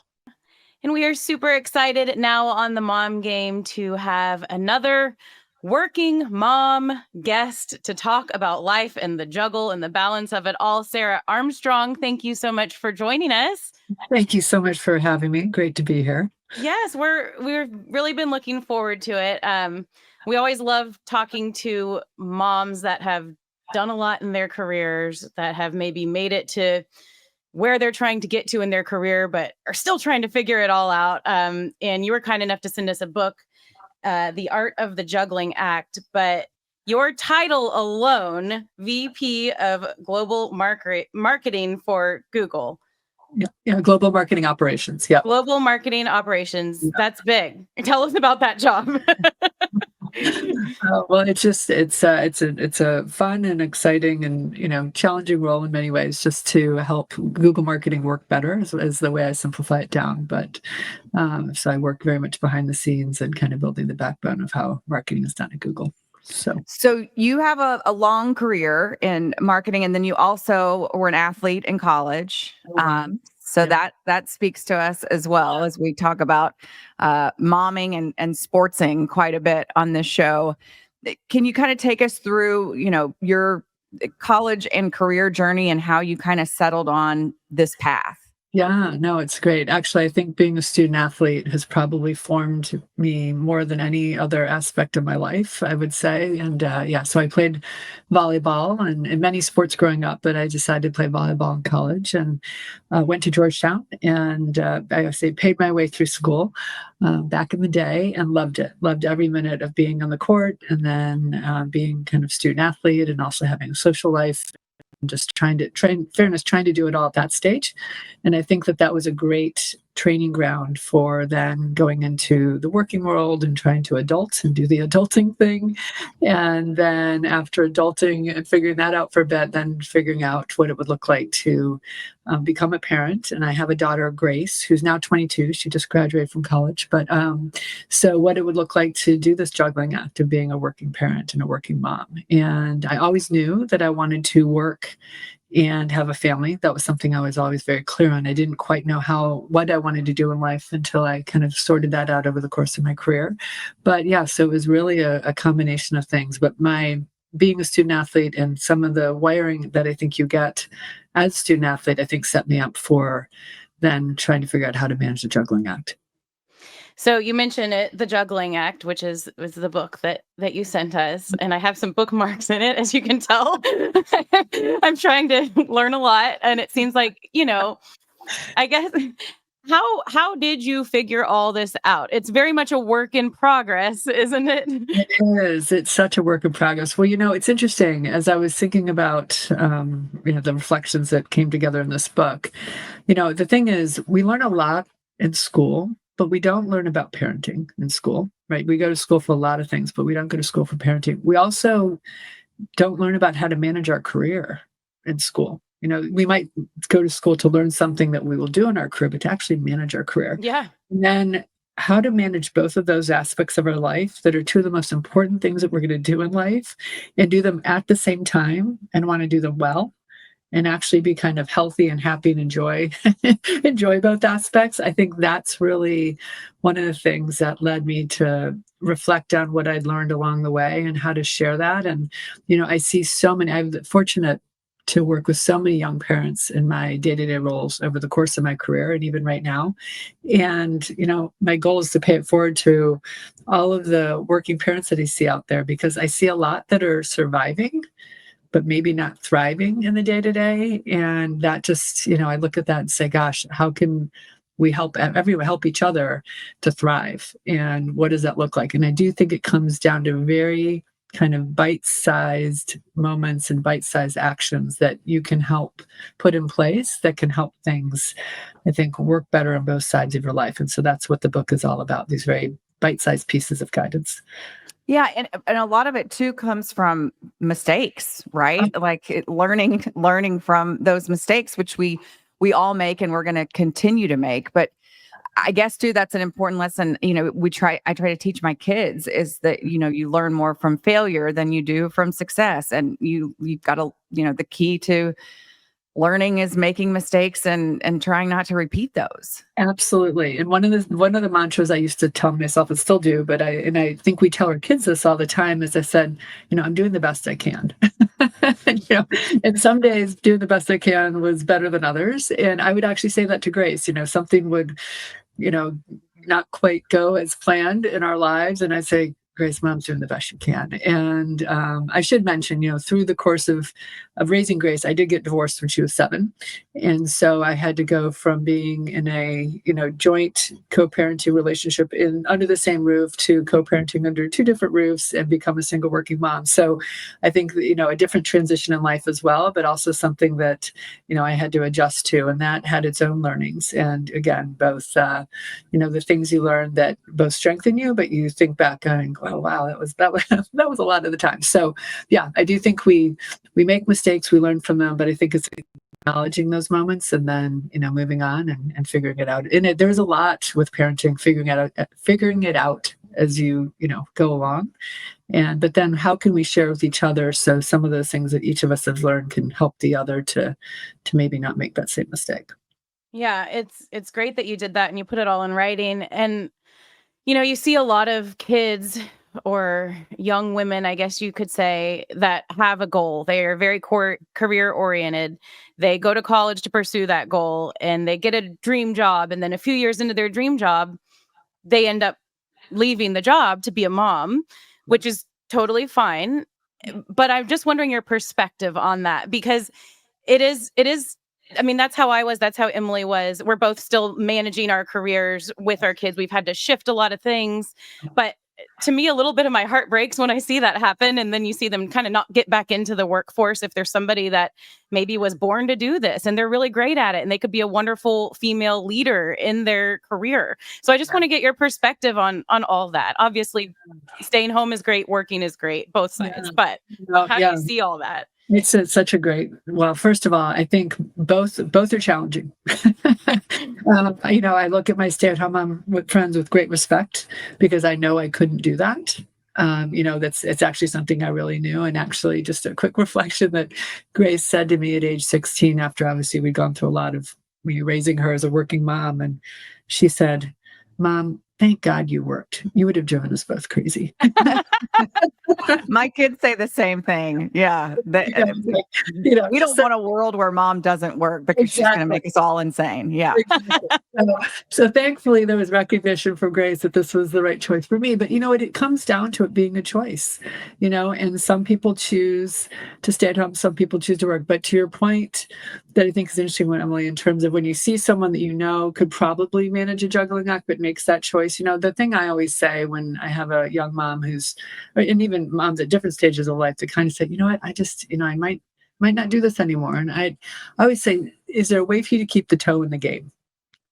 And we are super excited now on the Mom Game to have another working mom guest to talk about life and the juggle and the balance of it all. Sarah Armstrong, thank you so much for joining us. Thank you so much for having me. Great to be here. Yes, we've really been looking forward to it. We always love talking to moms that have done a lot in their careers, that have maybe made it to where they're trying to get to in their career, but are still trying to figure it all out. And you were kind enough to send us a book, The Art of the Juggling Act. But your title alone, VP of Global Marketing for Google. Yeah, global marketing operations. Yeah. Global marketing operations. Yeah. That's big. Tell us about that job. Well, it's a fun and exciting and challenging role in many ways, just to help Google marketing work better is the way I simplify it down. But so I work very much behind the scenes and kind of building the backbone of how marketing is done at Google. So you have a long career in marketing, and then you also were an athlete in college. So that speaks to us as well, as we talk about momming and sportsing quite a bit on this show. Can you kind of take us through, your college and career journey and how you kind of settled on this path? Yeah, no, it's great. Actually, I think being a student athlete has probably formed me more than any other aspect of my life, I would say. And yeah, so I played volleyball and many sports growing up, but I decided to play volleyball in college and went to Georgetown and I say paid my way through school back in the day and loved it. Loved every minute of being on the court and then being kind of student athlete and also having a social life and just trying to do it all at that stage. And I think that that was a great training ground for then going into the working world and trying to adult and do the adulting thing. And then after adulting and figuring that out for a bit, then figuring out what it would look like to become a parent. And I have a daughter, Grace, who's now 22. She just graduated from college. But so what it would look like to do this juggling act of being a working parent and a working mom. And I always knew that I wanted to work and have a family. That was something I was always very clear on. I didn't quite know what I wanted to do in life until I kind of sorted that out over the course of my career. But yeah, so it was really a combination of things. But my being a student athlete and some of the wiring that I think you get as a student athlete, I think set me up for then trying to figure out how to manage the juggling act. So you mentioned it, the Juggling Act, which was the book that you sent us, and I have some bookmarks in it, as you can tell. I'm trying to learn a lot, and it seems like, I guess how did you figure all this out? It's very much a work in progress, isn't it? It is. It's such a work in progress. Well, it's interesting as I was thinking about, the reflections that came together in this book. The thing is, we learn a lot in school, but we don't learn about parenting in school, right? We go to school for a lot of things, but we don't go to school for parenting. We also don't learn about how to manage our career in school. We might go to school to learn something that we will do in our career, but to actually manage our career. Yeah. And then how to manage both of those aspects of our life that are two of the most important things that we're going to do in life and do them at the same time and want to do them well and actually be kind of healthy and happy and enjoy both aspects. I think that's really one of the things that led me to reflect on what I'd learned along the way and how to share that. And, I see I'm fortunate to work with so many young parents in my day-to-day roles over the course of my career and even right now. And, my goal is to pay it forward to all of the working parents that I see out there because I see a lot that are surviving but maybe not thriving in the day to day. And that just, I look at that and say, gosh, how can we help everyone help each other to thrive? And what does that look like? And I do think it comes down to very kind of bite-sized moments and bite-sized actions that you can help put in place that can help things, I think, work better on both sides of your life. And so that's what the book is all about, these very bite-sized pieces of guidance. Yeah, and a lot of it too comes from mistakes, right? Like learning from those mistakes, which we all make and we're going to continue to make. But I guess too, that's an important lesson. I try to teach my kids is that, you learn more from failure than you do from success. And you've got to, the key to learning is making mistakes and trying not to repeat those. Absolutely. And one of the mantras I used to tell myself and still do, but I think we tell our kids this all the time, is I said, I'm doing the best I can. And some days doing the best I can was better than others. And I would actually say that to Grace, something would, not quite go as planned in our lives. And I say, Grace, Mom's doing the best she can. And I should mention, through the course of raising Grace, I did get divorced when she was 7. And so I had to go from being in a, joint co-parenting relationship under the same roof to co-parenting under 2 different roofs and become a single working mom. So I think, a different transition in life as well, but also something that, I had to adjust to. And that had its own learnings. And again, both, the things you learn that both strengthen you, but you think back and go, oh, wow, that was that was a lot of the time. So yeah, I do think we make mistakes, we learn from them, but I think it's acknowledging those moments and then, moving on and figuring it out. And there's a lot with parenting, figuring it out as you go along. But then how can we share with each other so some of those things that each of us have learned can help the other to maybe not make that same mistake. Yeah, it's great that you did that and you put it all in writing. And you see a lot of kids or young women, I guess you could say, that have a goal. They are very career oriented. They go to college to pursue that goal and they get a dream job. And then a few years into their dream job, they end up leaving the job to be a mom, which is totally fine. But I'm just wondering your perspective on that, because it is, I mean, that's how I was. That's how Emily was. We're both still managing our careers with our kids. We've had to shift a lot of things. But to me, a little bit of my heart breaks when I see that happen. And then you see them kind of not get back into the workforce if there's somebody that maybe was born to do this and they're really great at it and they could be a wonderful female leader in their career. So I just want to get your perspective on all that. Obviously, staying home is great, working is great, both sides. But how do you see all that? It's such a great, well, first of all, I think both are challenging. I look at my stay-at-home mom with friends with great respect because I know I couldn't do that. It's actually something I really knew. And actually just a quick reflection that Grace said to me at age 16, after obviously we'd gone through a lot of raising her as a working mom. And she said, "Mom, thank God you worked. You would have driven us both crazy." My kids say the same thing. Yeah. We don't want a world where mom doesn't work because she's going to make us all insane. Yeah. So thankfully there was recognition from Grace that this was the right choice for me. But it comes down to it being a choice, and some people choose to stay at home. Some people choose to work. But to your point that I think is interesting, Emily, in terms of when you see someone that could probably manage a juggling act, but makes that choice, the thing I always say when I have a young mom and even moms at different stages of life, to kind of say, I just, I might not do this anymore. And I always say, is there a way for you to keep the toe in the game?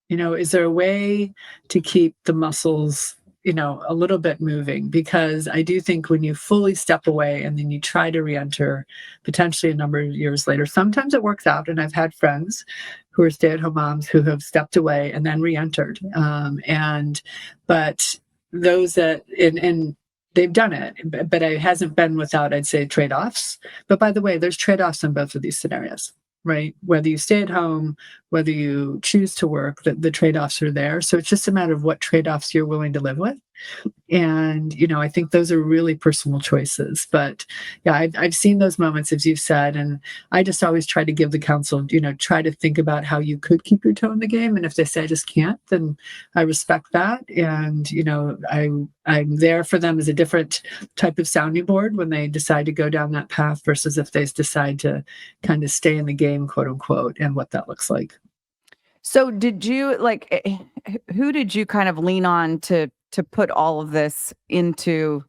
Is there a way to keep the muscles, a little bit moving? Because I do think when you fully step away and then you try to re-enter potentially a number of years later, sometimes it works out. And I've had friends who are stay-at-home moms who have stepped away and then re-entered. But those that, and they've done it, but it hasn't been without, I'd say, trade-offs. But by the way, there's trade-offs in both of these scenarios, right? Whether you stay at home, whether you choose to work, the trade-offs are there. So it's just a matter of what trade-offs you're willing to live with. And, I think those are really personal choices. But yeah, I've seen those moments, as you've said, and I just always try to give the counsel, try to think about how you could keep your toe in the game. And if they say I just can't, then I respect that. And, I'm there for them as a different type of sounding board when they decide to go down that path versus if they decide to kind of stay in the game, quote unquote, and what that looks like. So did you who did you kind of lean on to put all of this into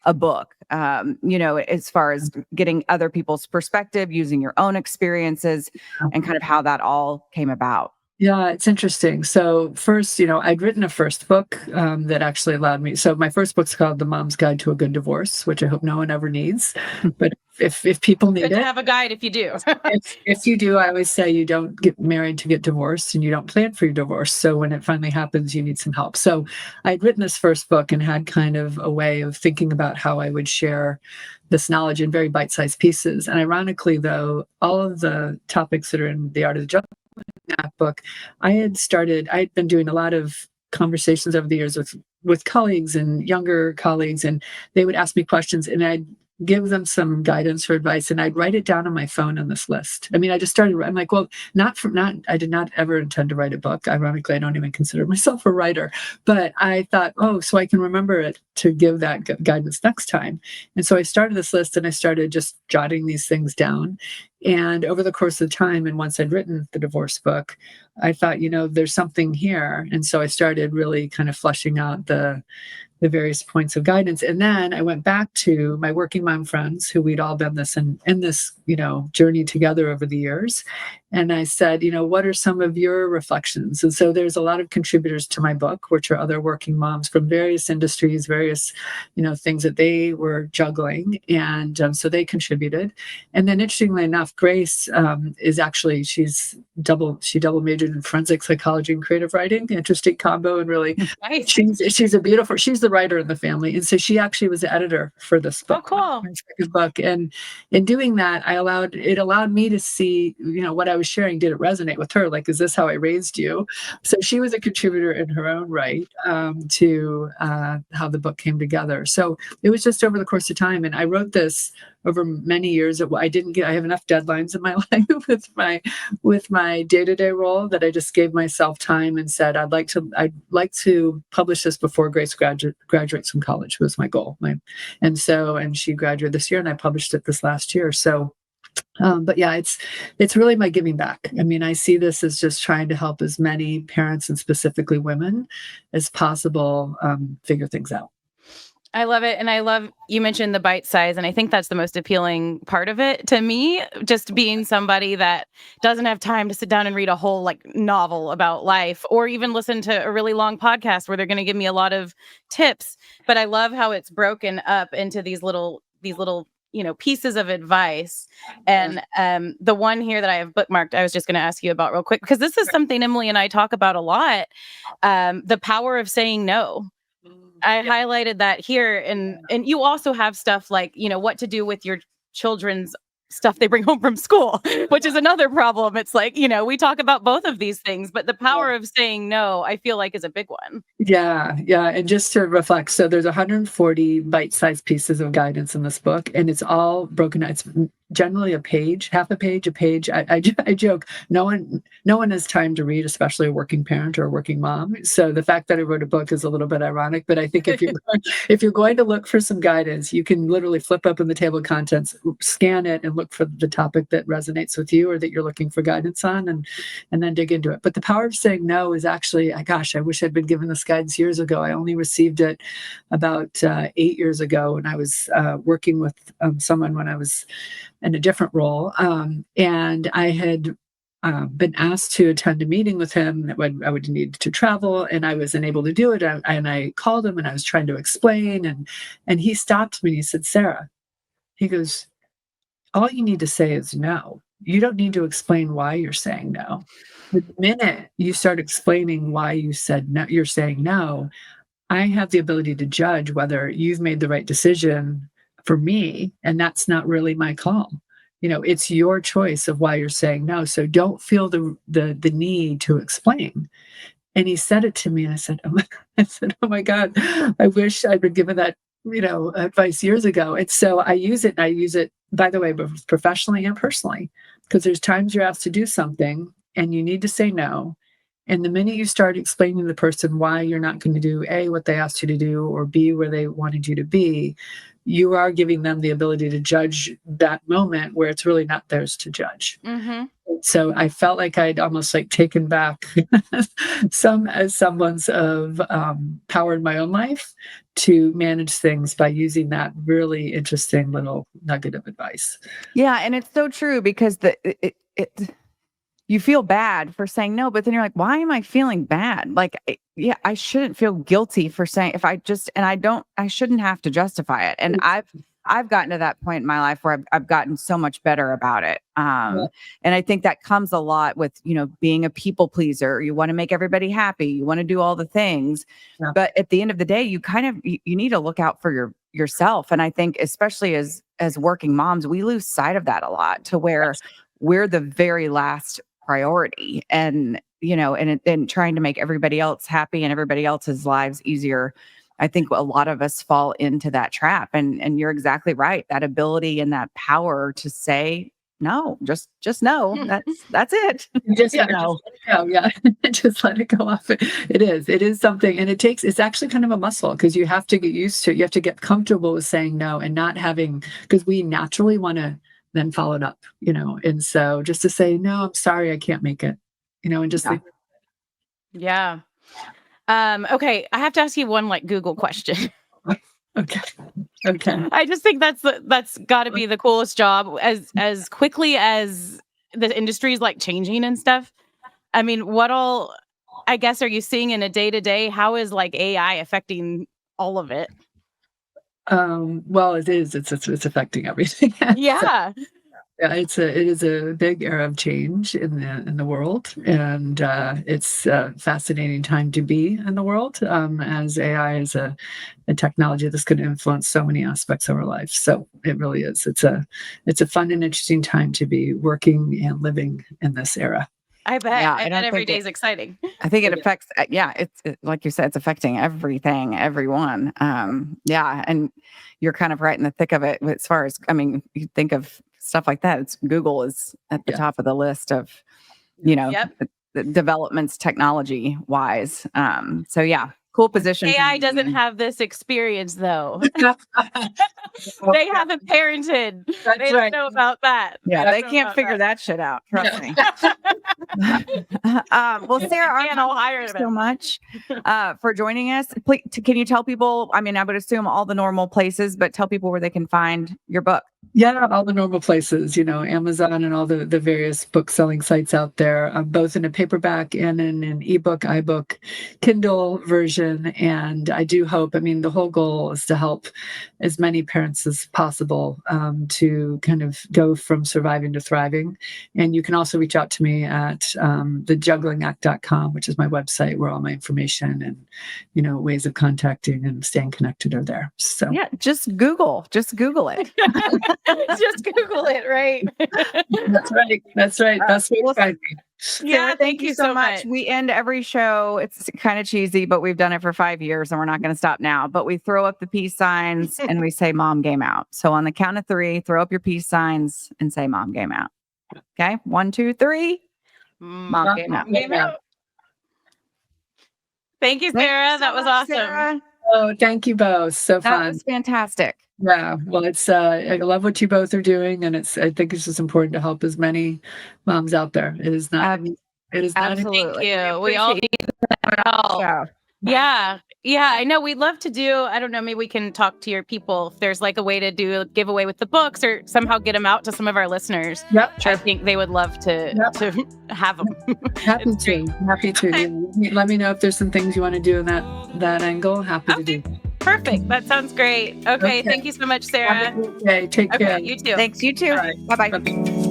a book? As far as getting other people's perspective, using your own experiences, and kind of how that all came about. Yeah, it's interesting. So first, I'd written a first book that actually allowed me. So my first book's called The Mom's Guide to a Good Divorce, which I hope no one ever needs. But if people need Good it, to have a guide if you do. if you do, I always say you don't get married to get divorced and you don't plan for your divorce. So when it finally happens, you need some help. So I'd written this first book and had kind of a way of thinking about how I would share this knowledge in very bite-sized pieces. And ironically, though, all of the topics that are in The Art of the Juggling, that book, I had been doing a lot of conversations over the years with colleagues and younger colleagues, and they would ask me questions and I'd give them some guidance or advice, and I'd write it down on my phone on this list. I mean, I just started, I'm like, well, I did not ever intend to write a book. Ironically, I don't even consider myself a writer, but I thought, so I can remember it to give that guidance next time. And so I started this list and I started just jotting these things down. And over the course of time, and once I'd written the divorce book, I thought, there's something here. And so I started really kind of fleshing out the various points of guidance. And then I went back to my working mom friends who we'd all been in this, journey together over the years. And I said, what are some of your reflections? And so there's a lot of contributors to my book, which are other working moms from various industries, various, things that they were juggling. And so they contributed. And then interestingly enough, Grace is actually, she double majored in forensic psychology and creative writing. Interesting combo. And really, nice. She's the writer in the family. And so she actually was the editor for this book. Oh, cool. My second book. And in doing that, it allowed me to see, what I was was sharing didn't resonate with her. Like, is this how I raised you? So she was a contributor in her own right, to how the book came together. So it was just over the course of time. And I wrote this over many years. I have enough deadlines in my life with my day-to-day role that I just gave myself time and said, I'd like to publish this before Grace graduates from college was my goal. And she graduated this year, and I published it this last year. So, but yeah, it's really my giving back. I mean, I see this as just trying to help as many parents, and specifically women, as possible, figure things out. I love it. And I love, you mentioned the bite size. And I think that's the most appealing part of it to me, just being somebody that doesn't have time to sit down and read a whole like novel about life, or even listen to a really long podcast where they're going to give me a lot of tips. But I love how it's broken up into these little, pieces of advice. And the one here that I have bookmarked, I was just going to ask you about real quick, because this is something Emily and I talk about a lot. The power of saying no. I highlighted that here, and you also have stuff like, what to do with your children's stuff they bring home from school, which is another problem. It's like, we talk about both of these things, but the power of saying no, I feel like, is a big one. Yeah. And just to reflect, so there's 140 bite-sized pieces of guidance in this book, and it's all broken out. It's generally a page, half a page, a page. I joke, no one has time to read, especially a working parent or a working mom. So the fact that I wrote a book is a little bit ironic, but I think if you're going to look for some guidance, you can literally flip open the table of contents, scan it, and look for the topic that resonates with you or that you're looking for guidance on, and then dig into it. But the power of saying no is actually, gosh, I wish I'd been given this guidance years ago. I only received it about 8 years ago when I was working with someone when I was in a different role. And I had been asked to attend a meeting with him when I would need to travel, and I was unable to do it. And I called him, and I was trying to explain, and he stopped me and he said, Sarah, he goes, all you need to say is no. You don't need to explain why you're saying no. The minute you start explaining why you said no, you're saying no, I have the ability to judge whether you've made the right decision for me, and that's not really my call. It's your choice of why you're saying no. So don't feel the need to explain. And he said it to me, and I said, oh my God, I wish I'd been given that, advice years ago. And so I use it, by the way, both professionally and personally, because there's times you're asked to do something and you need to say no. And the minute you start explaining to the person why you're not going to do A, what they asked you to do, or B, where they wanted you to be, you are giving them the ability to judge that moment where it's really not theirs to judge. Mm-hmm. So I felt like I'd almost like taken back some semblance of power in my own life to manage things by using that really interesting little nugget of advice. Yeah, and it's so true, because you feel bad for saying no, but then you're like, why am I feeling bad? Like, I shouldn't feel guilty for saying, I shouldn't have to justify it. And I've gotten to that point in my life where I've gotten so much better about it. And I think that comes a lot with, being a people pleaser. You want to make everybody happy. You want to do all the things. Yeah. But at the end of the day, you need to look out for yourself. And I think especially as working moms, we lose sight of that a lot, to where we're the very last priority, and trying to make everybody else happy and everybody else's lives easier. I think a lot of us fall into that trap, and you're exactly right. That ability and that power to say no, just no. That's it. Just no. Just let it go off. It is something, and it's actually kind of a muscle, because you have to get used to it. You have to get comfortable with saying no and not having, because we naturally want to then follow it up, and so just to say, no, I'm sorry, I can't make it, and just leave it. Yeah. Okay. I have to ask you one Google question. Okay. I just think that's got to be the coolest job, as quickly as the industry is changing and stuff. I mean, what all, I guess, are you seeing in a day-to-day? How is AI affecting all of it? Well, it's affecting everything. Yeah. Yeah, it is a big era of change in the world, and it's a fascinating time to be in the world, as AI is a technology that's going to influence so many aspects of our life. So it really is. It's a fun and interesting time to be working and living in this era. I bet. Yeah, I I bet don't every think day it is exciting. I think it affects, like you said, it's affecting everything, everyone. Yeah. And you're kind of right in the thick of it as far as, I mean, you think of stuff like that. It's Google is at the Yeah. top of the list of, you know, Yep. the developments technology wise. So yeah, cool position. to AI be doesn't in. have this experience though. Well, They haven't parented. That's They don't right. know about that. Yeah, They they don't know can't about figure that shit out. Trust me. Well, Sarah, Can't all hire thank you them. so much for joining us. Please, can you tell people? I mean, I would assume all the normal places, but tell people where they can find your book. Yeah, all the normal places, Amazon and all the various book selling sites out there, both in a paperback and in an ebook, iBook, Kindle version. And I do hope, I mean, the whole goal is to help as many parents as possible to kind of go from surviving to thriving. And you can also reach out to me at thejugglingAct.com, which is my website where all my information and, ways of contacting and staying connected are there. So Yeah, just Google it. Just Google it, right? that's right. That's right. That's what well, I mean. Sarah, thank you so much. We end every show. It's kind of cheesy, but we've done it for 5 years and we're not going to stop now. But we throw up the peace signs and we say mom game out. So on the count of 3, throw up your peace signs and say mom game out. Okay. 1, 2, 3. Mom game out. Game out. Thank you, Sarah. That was awesome. Sarah. Oh, thank you both. So That fun. was fantastic. Yeah. Well, I love what you both are doing, and I think it's just important to help as many moms out there. It is not. It is not. Absolutely. Thank you. We all need that help. Yeah. Yeah. I know. We'd love to do, I don't know, maybe we can talk to your people if there's like a way to do a giveaway with the books or somehow get them out to some of our listeners. Yep. I think they would love to have them. Happy to. Let me know if there's some things you want to do in that angle. Happy to do. Perfect. That sounds great. Okay. Thank you so much, Sarah. Okay. Take care. You too. Thanks. You too. All right. Bye-bye. Bye-bye.